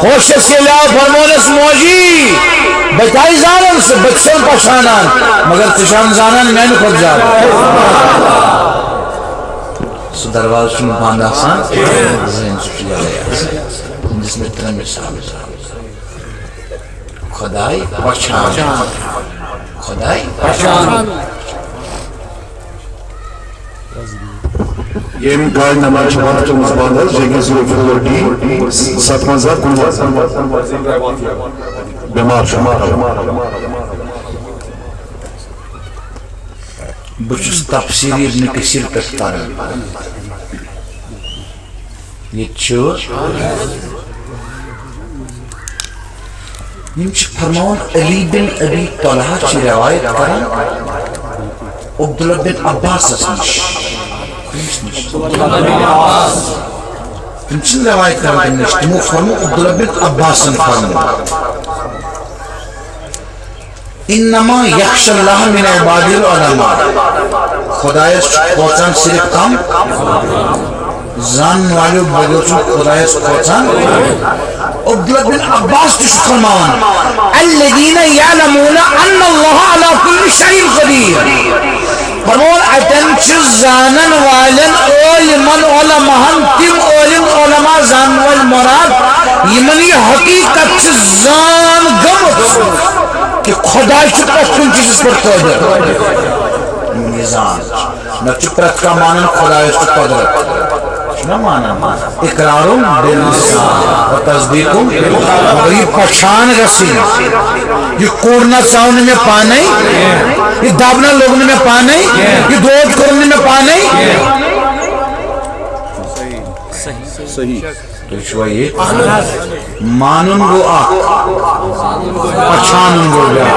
[SPEAKER 2] ہوش سے لیا فرمونس موجی بتائی زانن سے بچن پچھانان مگر تشان زانن میں خود جا سو دروازہ چون بند آسان زین سو جگہ جس میں ترم مثال خدای پہچان خدای پہچان
[SPEAKER 5] یم گاڑی نمبر چوات چوز باندر جگہ زور فلوٹی 7 بیمار
[SPEAKER 2] بچس تفسیر ابن کثیر پہ پران یہ فرمان علی بن ابی طلحہ چھ روایت کران عبداللہ بن عباس نش تم چھ روایت کران نش تمو فرمو عبداللہ بن عباس فرمو انما یخش اللہ من عباد العلماء خدایس کھوچان صرف کم زان والو بگوچن خدایس کھوچان عبداللہ بن عباس تش فرمان الذین یعلمون ان اللہ علی کل شیء قدیر فرمان اتن چھ زانن والن علماء علماء تم علماء زان وال مراد یمن یہ حقیقت چھ زان گمت کہ خدا چھ پرت کن چیز پر قادر نظام نہ چھ پرت کا مانن خدا چھ قدرت نہ مانا اقرارم باللسان و تصدیقم مگر یہ پہچان رسیم یہ کوڑنا چاہنے میں پانے یہ دابنا لوگنے میں پانے یہ دود کرنے میں پانے صحیح تو شوئے مانن گو آق پہچانن گو گیا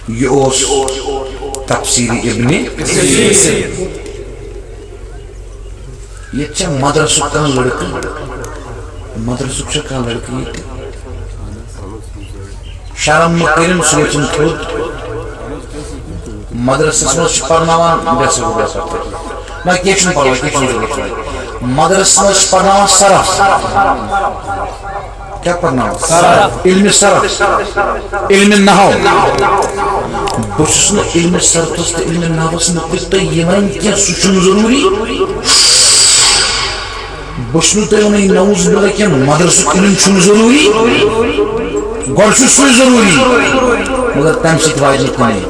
[SPEAKER 2] یہ اوس تفسیر ابن یہ چھ مدرسہ کا لڑکا مدرسہ کا لڑکی شرم مکرم سوچن تھود مدرسہ میں پڑھناوان ویسے ہو گیا سکتے نہ کیچن پڑھو کیچن ضرورت مدرسہ میں پڑھناوان صرف کیا پڑھناوان علم صرف علم نحو بچس نا علم صرفس تو علم نحوس مقبل تو یمن کیا سوچن ضروری بچنو تو انہیں نعوذ باللہ کیا مدرسہ علم چون ضروری گوڑشو سوئی ضروری مگر تمسیت واجد نہیں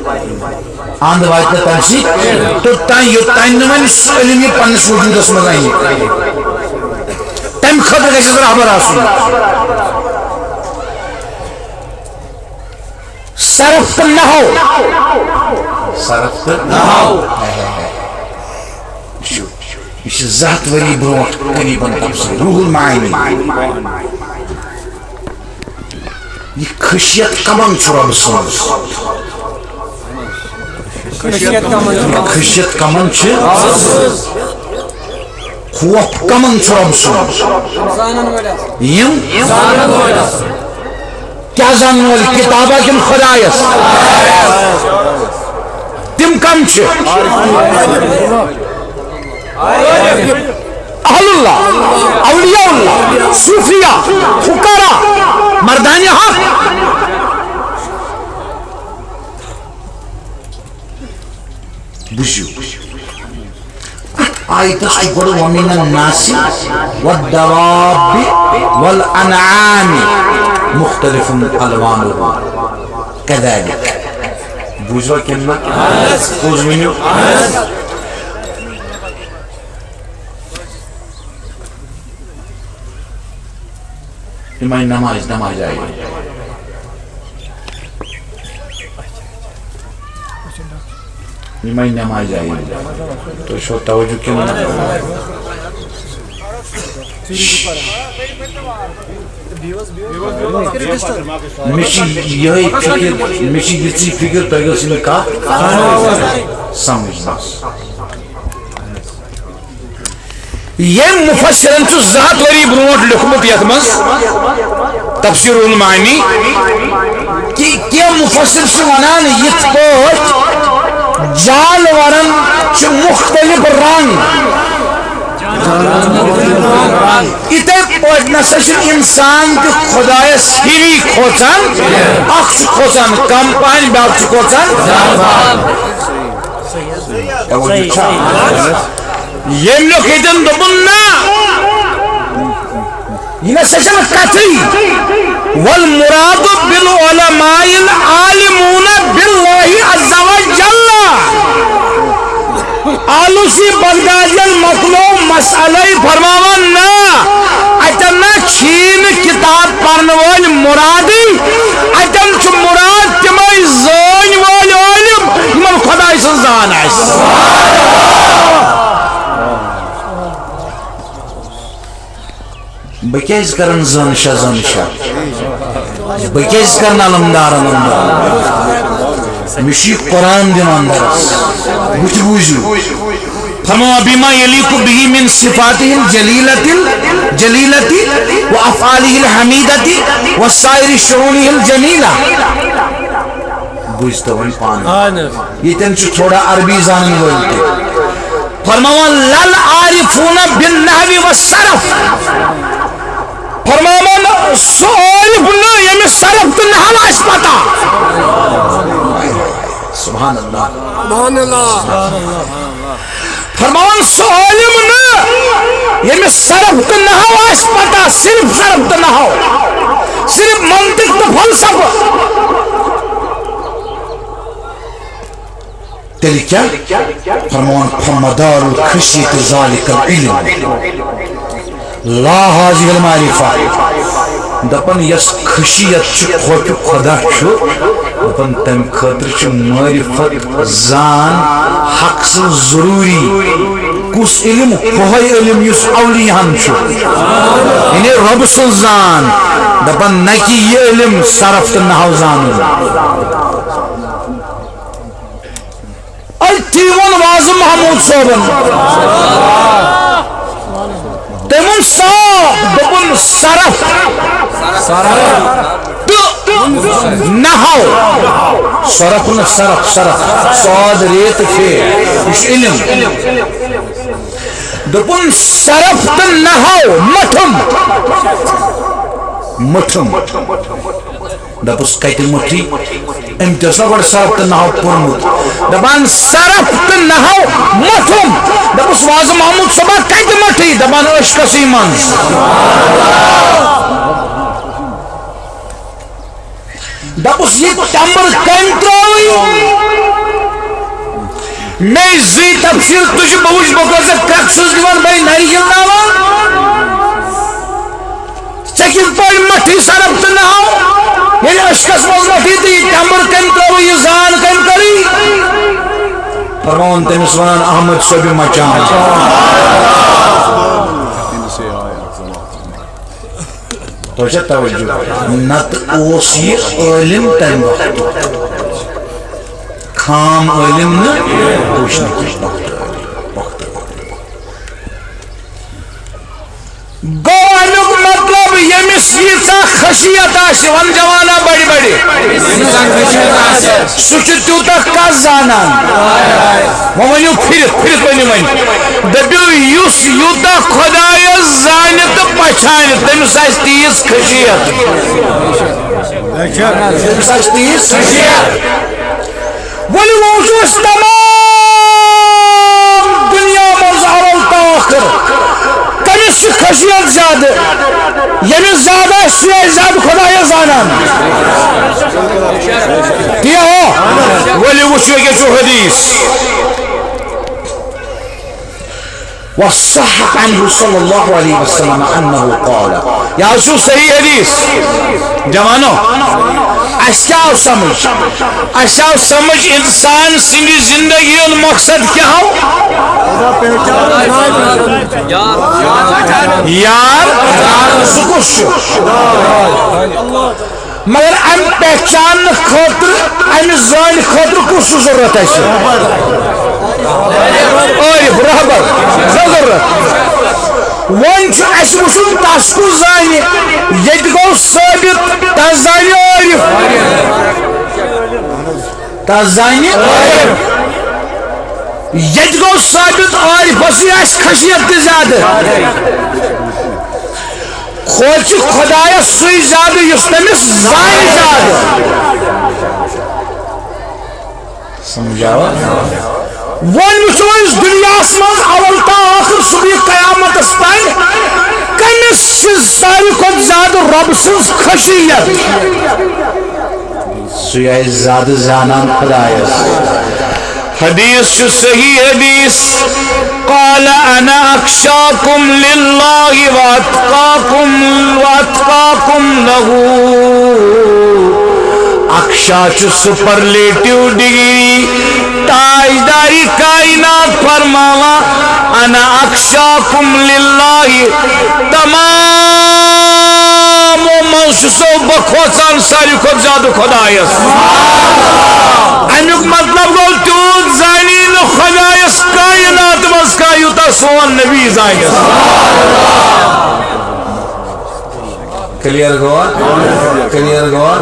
[SPEAKER 2] آند واجد تمسیت تو تین نمان علم یہ پانس وجود اس مزائیں تم خطر کیسے ذرا حبر آسو صرف نحو یہ ذات وری بروٹ قریباً تفسیر روح المعانی یہ خشیت کمن چھ رب سنز خشیت کمن چھ خوف کمن چھ رب سنز یم کیا زانن والی کتابہ کم خدایس تم کم چھ اہل اللہ اولیاء اللہ صوفیاء فقراء مردان حق بشو آیتس گوڑ ومن الناس والدواب والانعام مختلف الوانه كذلك بوجوا كلمة خوز منه ہماری نماز آئی ہماری نماز آئی تو شو توجہ کیوں مشی فکر پیغل سے میں کہا سمجھ بس
[SPEAKER 3] یہ مفسرن چھ ذات وری برونٹ لکھمت یتمس تفسیر المعانی کہ مفسر چھ ونان یت پوٹ جانورن چھ مختلف رنگ اتنے پوٹ نسا چھ انسان کے خدایس ہیری کھوچان اخ چھ کھوچان کم پانی بیاک چھ کھوچان یہ لوگ ایدن دبننا یہ سشن کتری والمراد بالعلماء العالمون باللہ عز و جل آلوسی بغدادین مطلوب مسئلہ فرماوان نا اتنا چھین کتاب پڑھنے والی مرادی اتن چھ
[SPEAKER 2] بکیز کرن زنشا زنشا بکیز کرن علمدار علمدار مشی قرآن دنان درس بچ بوجو
[SPEAKER 3] فرمایا بما یلیق به من صفاته الجلیلة وافعاله الحمیدة وسائر شؤونه الجمیلة.
[SPEAKER 2] بوجھتا ہوں پان یہ تنچ تھوڑا عربی زانن بولتے
[SPEAKER 3] فرمایا لل عارفون بالنحو والصرف. فرمایا سو عارف نہ یمس صرف تو نحو اس پتہ.
[SPEAKER 2] سبحان اللہ
[SPEAKER 4] سبحان اللہ.
[SPEAKER 3] فرمایا سو عالم نہ یمس صرف تو نحو اس پتہ. صرف صرف تو نحو صرف منطق تو فلسفہ.
[SPEAKER 2] تیلی کیا فرمان فمدار الخشیت ذالک العلم لا حاضر المعرفہ. دپن یس خشیت چھ خوف خدا چھ دپن تم خاطر چھ معرفت زان حق سے ضروری. کس علم کوئی علم یس اولیان چھ یعنی رب سن زان دپن نکی یہ علم صرف نحو زان.
[SPEAKER 3] تیون واضح محمود صاحبن تمن صاحب دپن صرف نحو
[SPEAKER 2] صرف نہ صرف صرف صاد ریت فے اس علم
[SPEAKER 3] دپن صرف تو نحو مٹھم
[SPEAKER 2] مٹھم دپس کت مٹھی ام تس گۄڈٕ صرف تو نحو پوٚرمُت
[SPEAKER 3] دپان صرف تو نحو مٹھم. دپس واضح محمود صاحب کت مٹھی دپان اشکسی من. دپس یہ تمبر کم تراوی میں زی تفصیل تجھ بوجھ بکر کرک سز دیوان بھائی نئی گلناوان چکن پائی مٹھی صرف تو نحو یعنی اشکس مز مٹھی تھی تمبر کم تراوی یہ زان کم کری.
[SPEAKER 2] فرمان تمس ونان احمد صوبِ مچان توجہ توجہ نت اوس یہ عالم تم خام عالم نہ وچھنے کچھ
[SPEAKER 3] گوانک مطلب یمس ییژا خشیت آسہِ ون جوانا بڑی بڑی سُہ چھُ تیوٗتاہ کس زانان. وۄنۍ ؤنِو پھرِتھ پھرِتھ ؤنِو وۄنۍ دٔپِو یُس یوٗتاہ خۄدایس زانہِ تہٕ پچھانہِ تٔمِس آسہِ تیٖژ خشیت.
[SPEAKER 2] تمس آسہِ تیٖژ خشیت.
[SPEAKER 3] ؤلِو وٕچھو أسۍ تمام دُنیا منٛز اول تا ٲخر کٔمِس چھِ خشیت زیادٕ. ییٚمِس زیادٕ آسہِ سُہ آسہِ زیادٕ خۄدایس زانان. تی ہو ؤلِو وٕچھو ییٚکیٛاہ چھُ حدیث.
[SPEAKER 2] وصح عنه صلى الله عليه وسلم انه قال
[SPEAKER 3] یا چھُ صحیح حدیث. جوانو اَسہِ کیٛاہ آو سمجھ؟ اَسہِ آو سمجھ انسان سٕنٛدِ زندگی ہُنٛد مقصد کیٛاہ ہو؟ یار سُہ کُس چھُ؟ مگر امہِ پہچاننہٕ خٲطرٕ امہِ زٲنہِ خٲطرٕ کُس چھُ ضروٗرت اَسہِ؟ عٲرِف رہبر ضروٗرت. وۄنۍ چھُ اَسہِ وٕچھُن تس کُس زانہِ. ییٚتہِ گوٚو ثٲبت تس زانہِ عٲرِف
[SPEAKER 2] تس زانہِ
[SPEAKER 3] ییٚتہِ گوٚو ثٲبت عٲرفسٕے آسہِ خشیت تہِ زیادٕ. کھوژِ خۄدایس سُے زیادٕ یُس تٔمِس زانہِ زیادٕ.
[SPEAKER 2] سمجھاوا
[SPEAKER 3] وۄنۍ وٕچھو أسۍ دُنیاہس منٛز اول تا ٲخر صُبحہِ قیامتس تانۍ کٔمِس چھِ ساروی کھۄتہٕ زیادٕ رۄب سٕنٛز خشیت.
[SPEAKER 2] سُے آسہِ زیادٕ زانان خۄدایس.
[SPEAKER 3] حدیث چھُ صحیح حدیث. قال انا اخشاكم لله واتقاكم له. اخشا چھُ سپرلیٹو ڈگری تاجداری کائنات فرماوا انا اخشاکم للہ تمام موسسو بکھوچان ساری کھت زیادہ خدایس امیک مطلب گو تیوت زانی نو خدایس کائنات مز کا یوتا سون نبی زانیس
[SPEAKER 2] کلیئر گوا کلیئر گوا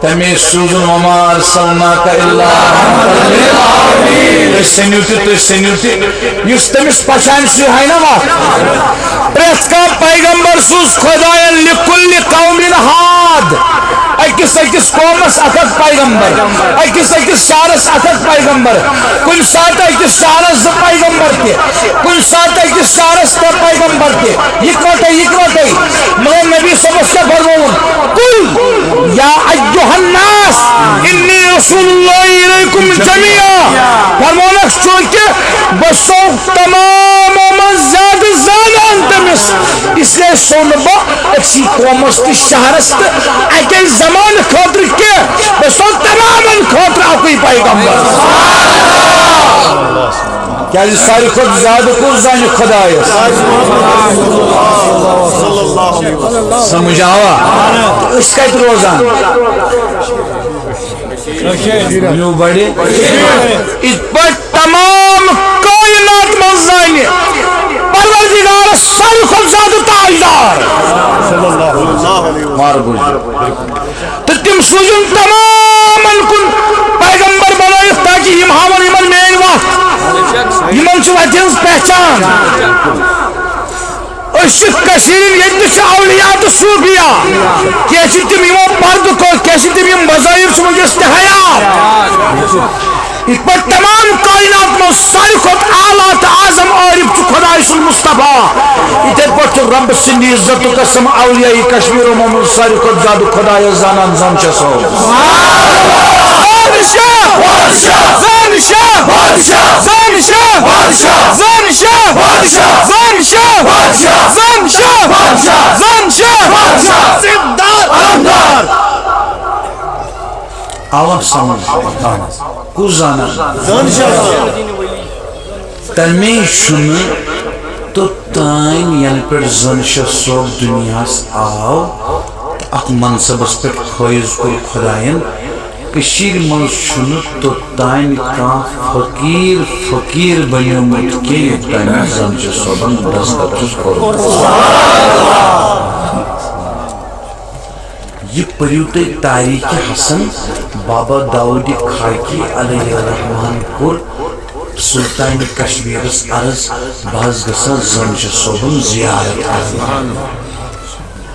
[SPEAKER 2] تمی سوزن وما ارسلناک الا سنیوتی یس تمس پچان سی ہے نا وقت
[SPEAKER 3] پریت کا پیغمبر سوز خدایان لکل قوم ہاد اکس اکس قومس اکت پیغمبر اکس اکس شہرس اکت پیغمبر کن سات اکس شہرس ز پیغمبر تے کن سات اکس شہرس تے پیغمبر تے یکوٹے مگر نبی صبح سے فرمون قل یا ایھا الناس انی رسول اللہ الیکم جمیعا فرمونک چونکہ بسو تمام من زیادہ زانان تمس اس لیے سون با اکسی قومس تی شہرس تے اکی زمان خاطر کے بسو تمام خاطر اکی پیغمبر کیا جی ساری خود زیادہ کچھ زانی خدایس سمجھ آوا اس کا روزان نیو بڑی اس پر تمام کائنات منزانی پروردگار ساری خود زیادہ تاجدار مار بوجھ تو تم سوزن تمام کن پیغمبر بنائیت تاکہ یم ہاون یمن مین وقت یمن چھ وجہنز پہچان کشیرین یتنش اولیاء تو صوفیاء کیسی تم یمو پرد کو کیسی تم یم مظاہر سمجھ استحیاء اس پر تمام کائنات میں ساری خود اعلیٰ تعظم عارف چھ خدای سن مصطفیٰ اتر پر رب سندی عزت و قسم اولیاء کشمیر و محمد ساری خود زیادہ خدای زانان زمچہ سو
[SPEAKER 2] آوام سمجھ کس زانا تمی شن تو تائن یعنی پر زنشہ صوب دنیا آو اک منصبس پر خواہز کو خدایان کشیر من شن تو تائن کا فقیر بنیومت کے تائن زنشہ صوبن دستتش کرو یہ پریوتے تاریخ حسن بابا داؤد خاکی علیہ الرحمن کور سلطان کشمیر عرض باز گسا زنج صوبن زیارت آزمان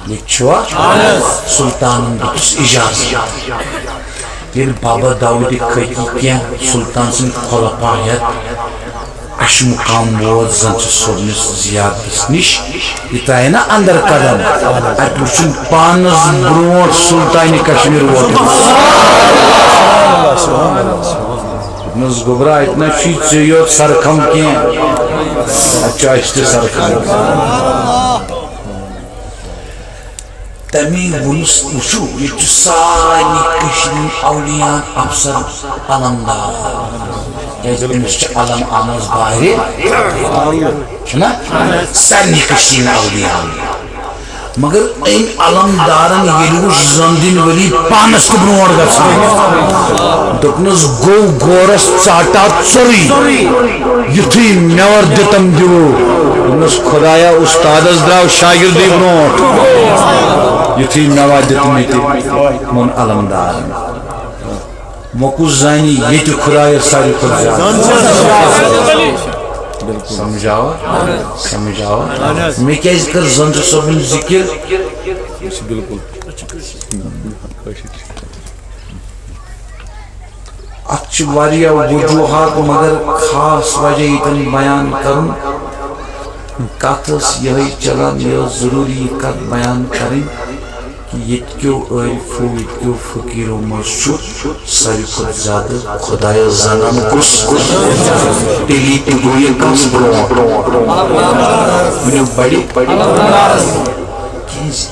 [SPEAKER 2] یہ چھوا سلطان دکس اجازت یہ بابا داؤد خاکی کیا سلطان سن خلفایت اش مقام ووت زنج صوبنس زیارتس نش یہ تائے نا اندر قدم ات وچن پانس برونٹ سلطان کشمیر ووت نس گبرا اتنا شیت سے یوت سرکم کیا اچھا اشتے سرکم تمی ونس وشو یہ سانی کشمیر اولیاء افسر علمدار امس علم آمز باہر چھنا سارنی کشین اولیاء مگر این علم دارن یلوش زندین ولی پانس کو برور گسان دکنس گو گورس چاٹا چوری یتھی میور دتم دیو دکنس خدایا استادس دراو شاگردی برور یتھی میور دتم دیو من علم دارن موکوز زانی یہ تو خدای ساری خدای سمجھاوا سمجھاوا میں کیا اس کر زنج صوبن ذکر بالکل اچھ واریا وجوہات مگر خاص وجہ ایتن بیان کرن کاتس یہی چلان یہ ضروری کت بیان کریں یتکیو عارفو یتکیو فقیرو مسجد ساری خود زیادہ خدای زنان کس تیلی تیگوی کس منو بڑی کیز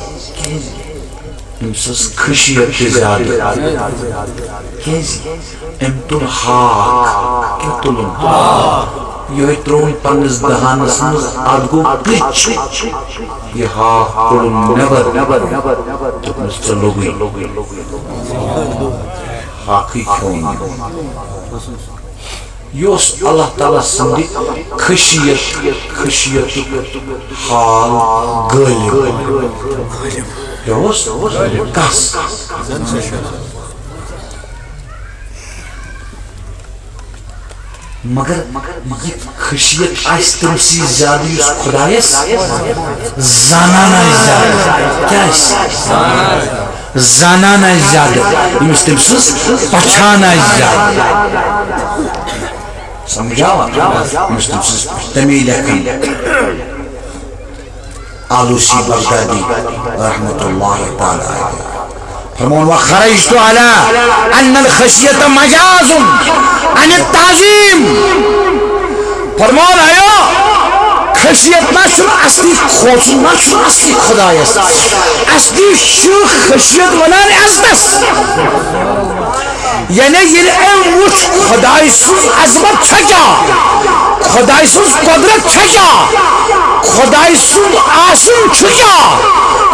[SPEAKER 2] امسس خشیت زیادہ کیازِ ام تل ہاک کیا تلن یہ ترون پنس دہانس مز اد گو پچ یہ ہاک تلن نبر دوپنس ژٕ لوگٕے ہاکٕے کھیوٚن یہ اللہ تعالیٰ سند خشیت حال غالب یہ کس مگر یہ خشیت آس تم سی زیادہ اس خدایس زانان زیادہ کیا زانان زیادہ یمس تم سز پچھان زیادہ سمجھاوا یمس تم سز تمی لیکن آلوسی بغدادی رحمت اللہ تعالی علیہ فرمون وخرجت على ان الخشية مجاز عن التعظيم فرمون آیا خشیت نا چھو اصلی خوصن نا چھو اصلی خدایست اصلی چھو خشیت ونان ازدس یعنی یہ ایم وچ خدای سوز عظمت چھکا خدای سوز قدرت چھکا خدای سوز آسن چھکا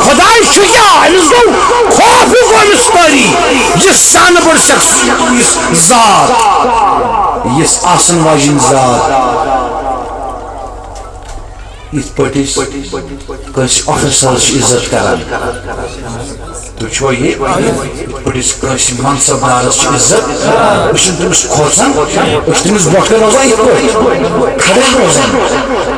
[SPEAKER 2] خدای چھکا امس گو خوف گو امس پاری یہ سان بڑ شخص ذات یہ آسن واجن ذات اس پٹس کس آفیسر عزت کران تو چھو یہ پٹس کس منصب دارس عزت وچن تمس کھوژان وچن تمس بوٹھ روزان کھڑے روزان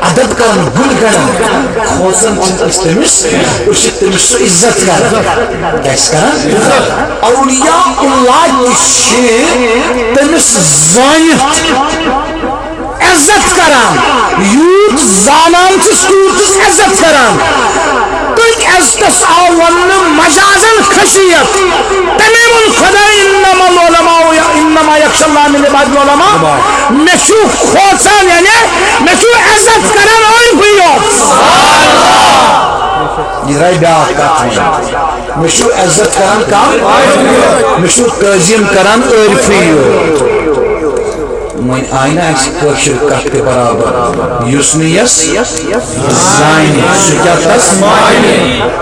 [SPEAKER 2] ادب کران گل کران کھوژان تمس وچن تمس عزت کران کیس کران اولیاء اللہ کی تمس زانت عزت کران یوت زانان تیوت عزت کران تک عزتس آو ون مجازن خشیت تمیم خدا انما العلماء انما یخشى الله من عباد العلماء مشو خوصان یعنی مشو عزت کران اور بیوت یہ رائی بیاہ کات مشو عزت کران کام مشو تعظیم کران اور بیوت من آئینہ ایسی کوشر کٹ کے برابر یسنیس زائنی سکیتس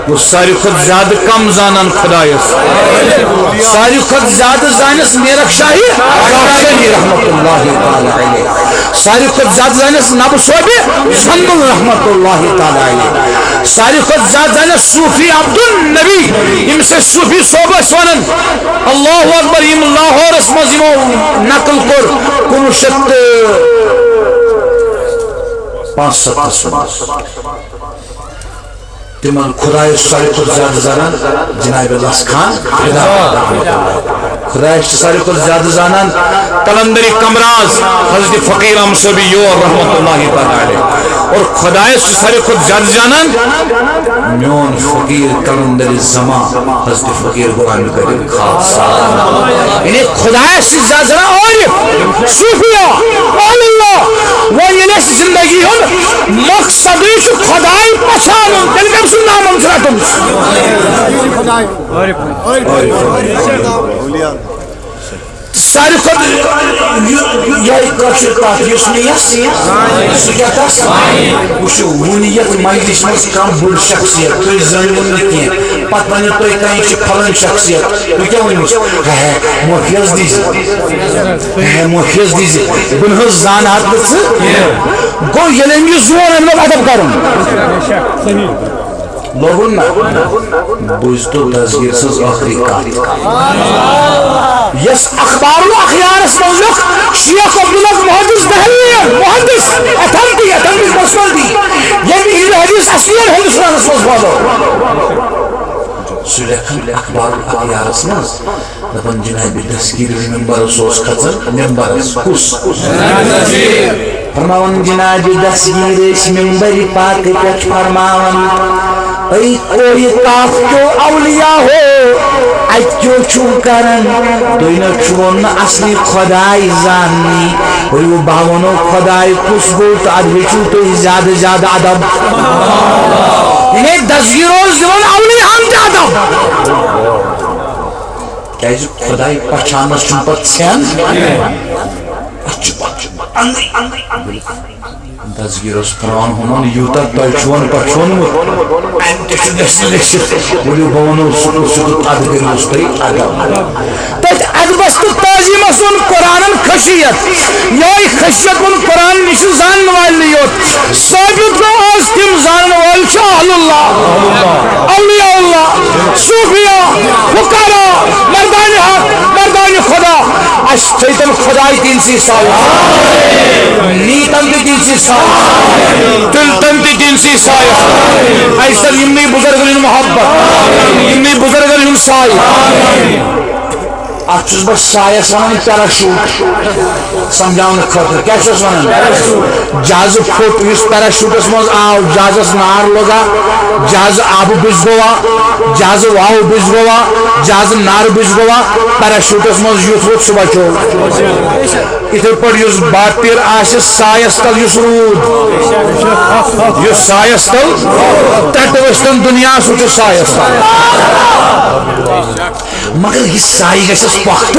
[SPEAKER 2] وہ ساری خود زیادہ کم زانن خدایس ساری خود زیادہ زانس میرک شاہی شاہی رحمت اللہ تعالی علیہ ساری خود زیادہ زانس نبو صوبی زنبل رحمت اللہ تعالی علیہ ساری خود زیادہ زانس صوفی عبد النبی ام سے صوفی صوبہ سونن اللہ اکبر ام اللہ اور اسمہ نقل کر کنوشت پانچ ست تمن خدای ساری خود زیادہ زانان جناب اللہ خان خدای ساری خود زیادہ زانان قلندری کمراز حضرت فقیر احمد صوبی یور رحمت اللہ تعالی علیہ اور خدای ساری خود زیادہ زانان میون فقیر قلندری زمان حضرت فقیر غلام کریم خاص یعنی خدای زیادہ زانان اور صوفیہ اللہ وہ یہ زندگی ہن مقصد خدای پہچان دل نام امسراتم ساری خود یہ کاشر کات یسنیس سکیتس وشو ونیت مجلس مز کم بڑ شخصیت تو زنون نکین پت ونی تو کہیں چھ پھلن شخصیت تو کیا ونیس موفیز دیزی موفیز دیزی بنہز زان ہاتھ بچ گو یلمی زون امنو ادب کرن لوگن بوزتو تذکیر سز آخری کات یس اخبار الاخیارس موزق شیخ عبداللہ محدث دہلی محدث اتھنٹی مسئل دی یعنی یہ حدیث اصلیل ہندوستان اسمز بادو سلیکن اخبار الاخیارس موز دفن جنابی تذکیر ممبر سوز خطر ممبر کس فرماون جنابی تذکیر ممبر پاک پچ فرماون ای کوئی کافتو اولیاء ہو اچھو چھو کرن دوینا چھونا اصلی خدای زانی وی وہ باونو خدای کس گوت ادوچو تو زیادہ زیادہ ادب انہیں دزگیروز دیون اولیاء ہم زیادہ کیازِ خداے پہچانس چھُنہٕ پتہٕ ژھٮ۪ن تصویر پران ہون یوتہ تہوان پچھونمت ام تہ لیکھت ورو بہ ونو سکوت اد کروس تھی
[SPEAKER 1] تت ادبس تو تعظیم سن قرآن خشیت یہ خشیت ون قرآن نش زان وال یوت ثابت گو آج تم زان وال اہل اللہ اولیاء اللہ صوفیاء فقراء مردان حق مردان خدا اس تم خدای تین سی سایہ نیتن تین سی سایہ دل تن تین سی سایہ ایسا یمنی بزرگن محبت یمنی بزرگن سایہ
[SPEAKER 2] اتھ بہ سایس ونان پیراشوٹ سمجھاؤن خاطر کیا ونان
[SPEAKER 1] جہاز پھٹ اس پیراشوٹس مز آو جہازس نار لگا جہاز آب بج گوا جہاز واو بج گوا جہاز نار بج گوا پیراشوٹس مز یوت ووت سہ بچو اتھے پہ اس باپیر آس سایس تل اس رود اس سایس تل تٹ وشتن دنیا سہ سایس تل
[SPEAKER 2] مگر یہ سایہ گھس پخت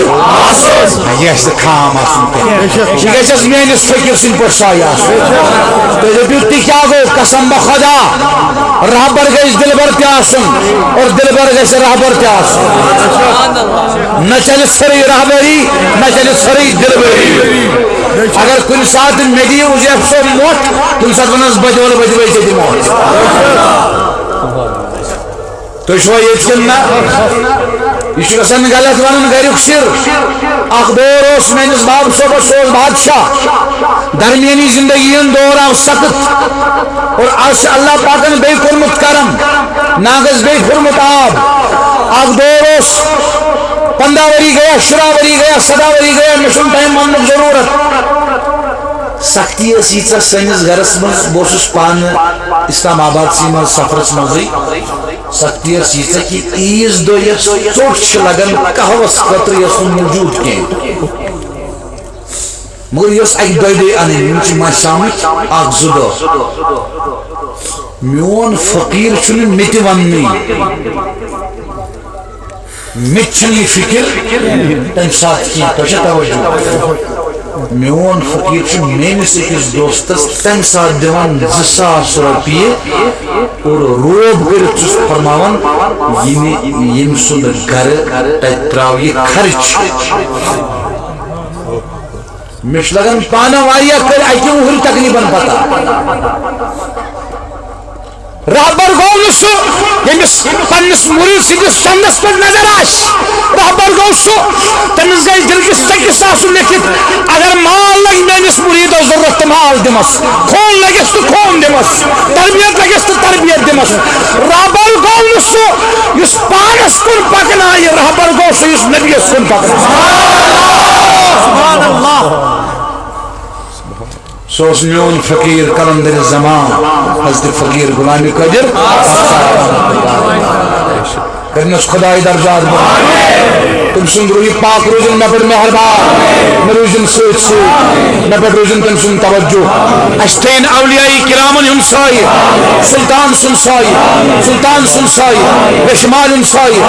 [SPEAKER 1] یہ خام یہ گھس میانس فکر سن پہ سایہ تو دپو تہ کیا گو قسم بخدا رہبر گھس دلبر تہ اور دلبر گھس رہبر تہ نہ چلے سری رہبری نہ چلے سری دلبری اگر کن سات مے دی ازیف صوب موت تم سات ونس بجول بجوے ژے دمو تھی چھوا یہ کن نا یہ گھن غلط ون گریک سر اخ دور اس میس باب صوبس سوز بادشاہ درمیانی زندگی ہند دور آو سخت اور آج اللہ پاکن بے کورمت کرم ناگس بے کورمت آب اخ دور اس 15 وری گیا 17 وری گیا 17 وری گیا مے چھن ٹائم ون ضرورت
[SPEAKER 2] سختی یہ سنس گرس مز بہس پان اسلام آباد سی مز سفرس مزے سختی یہ کہ عیز دہ یس ٹوٹ لگان قہوس خطر یس موجود کی مگر یس اک دہ ان مجھ سمجھ اخ زٕ دہ میون فقیر چھ مت ون مت یہ فکر تمہ سات کی توجہ میون فقیر میس اکس دوستس تمہ سات دان 2000 روپیے اور روب کرت فرمان یم سند گھر تت تراو یہ خرچ مش لگان پانہ وایا کر اکہ وہر تقریباً پتہ
[SPEAKER 1] رہبر گو سہ یمس پنس مرید سندس چندس پہ نظر آس رہبر گو سہ تمس گئی دل کس سکس آسن لیکھت اگر مال لگ میانس مریدو ضرورت تو مال دمس خون لگس تو خون دمس تربیت لگس تو تربیت دمس رہبر گو سہ اس پانس کن پکنا یہ رہبر گو سہ اس نبیس کن پکنا سبحان اللہ
[SPEAKER 2] سوس میون فقیر کلندر زمان حضرت فقیر غلام قادر کرنس خدای درجات تم سند روی پاک روزن مے پہ مہربان مے روزن ست ست مے پہ روزن تم سند توجہ
[SPEAKER 1] اشتین اولیاء کرامن ہم سائی سلطان سن سائی سلطان سن سائی بشمال ان سائی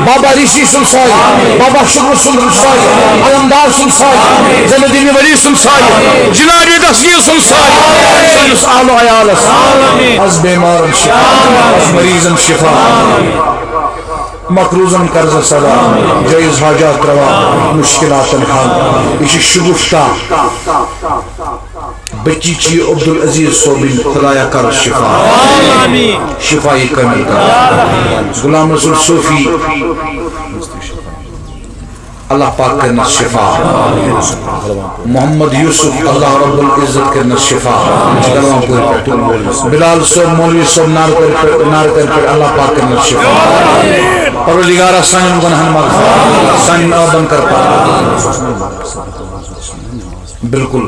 [SPEAKER 1] بابا ریشی سن سائی بابا شکر سن سائی علمدار سن سائی زین الدین ولی سن سائی جناب دستگیر سن سائی سنس آل و عیالس
[SPEAKER 2] از بیمارن شفا از مریضن شفا مقروضن قرض صدا جائز حاجات روا مشکلات حل یہ شگفتہ بچی چی عبدالعزیز صوبین خدایا کر شفا شفائی کمی کر غلام رسول صوفی اللہ پاک کرنا شفا محمد یوسف اللہ رب العزت کرنا شفا بلال صاحب مولوی صاحب نار کر اللہ پاک کرنا شفا پروردگارہ سانن گناہن مغفرت سانن آبن کر پا بالکل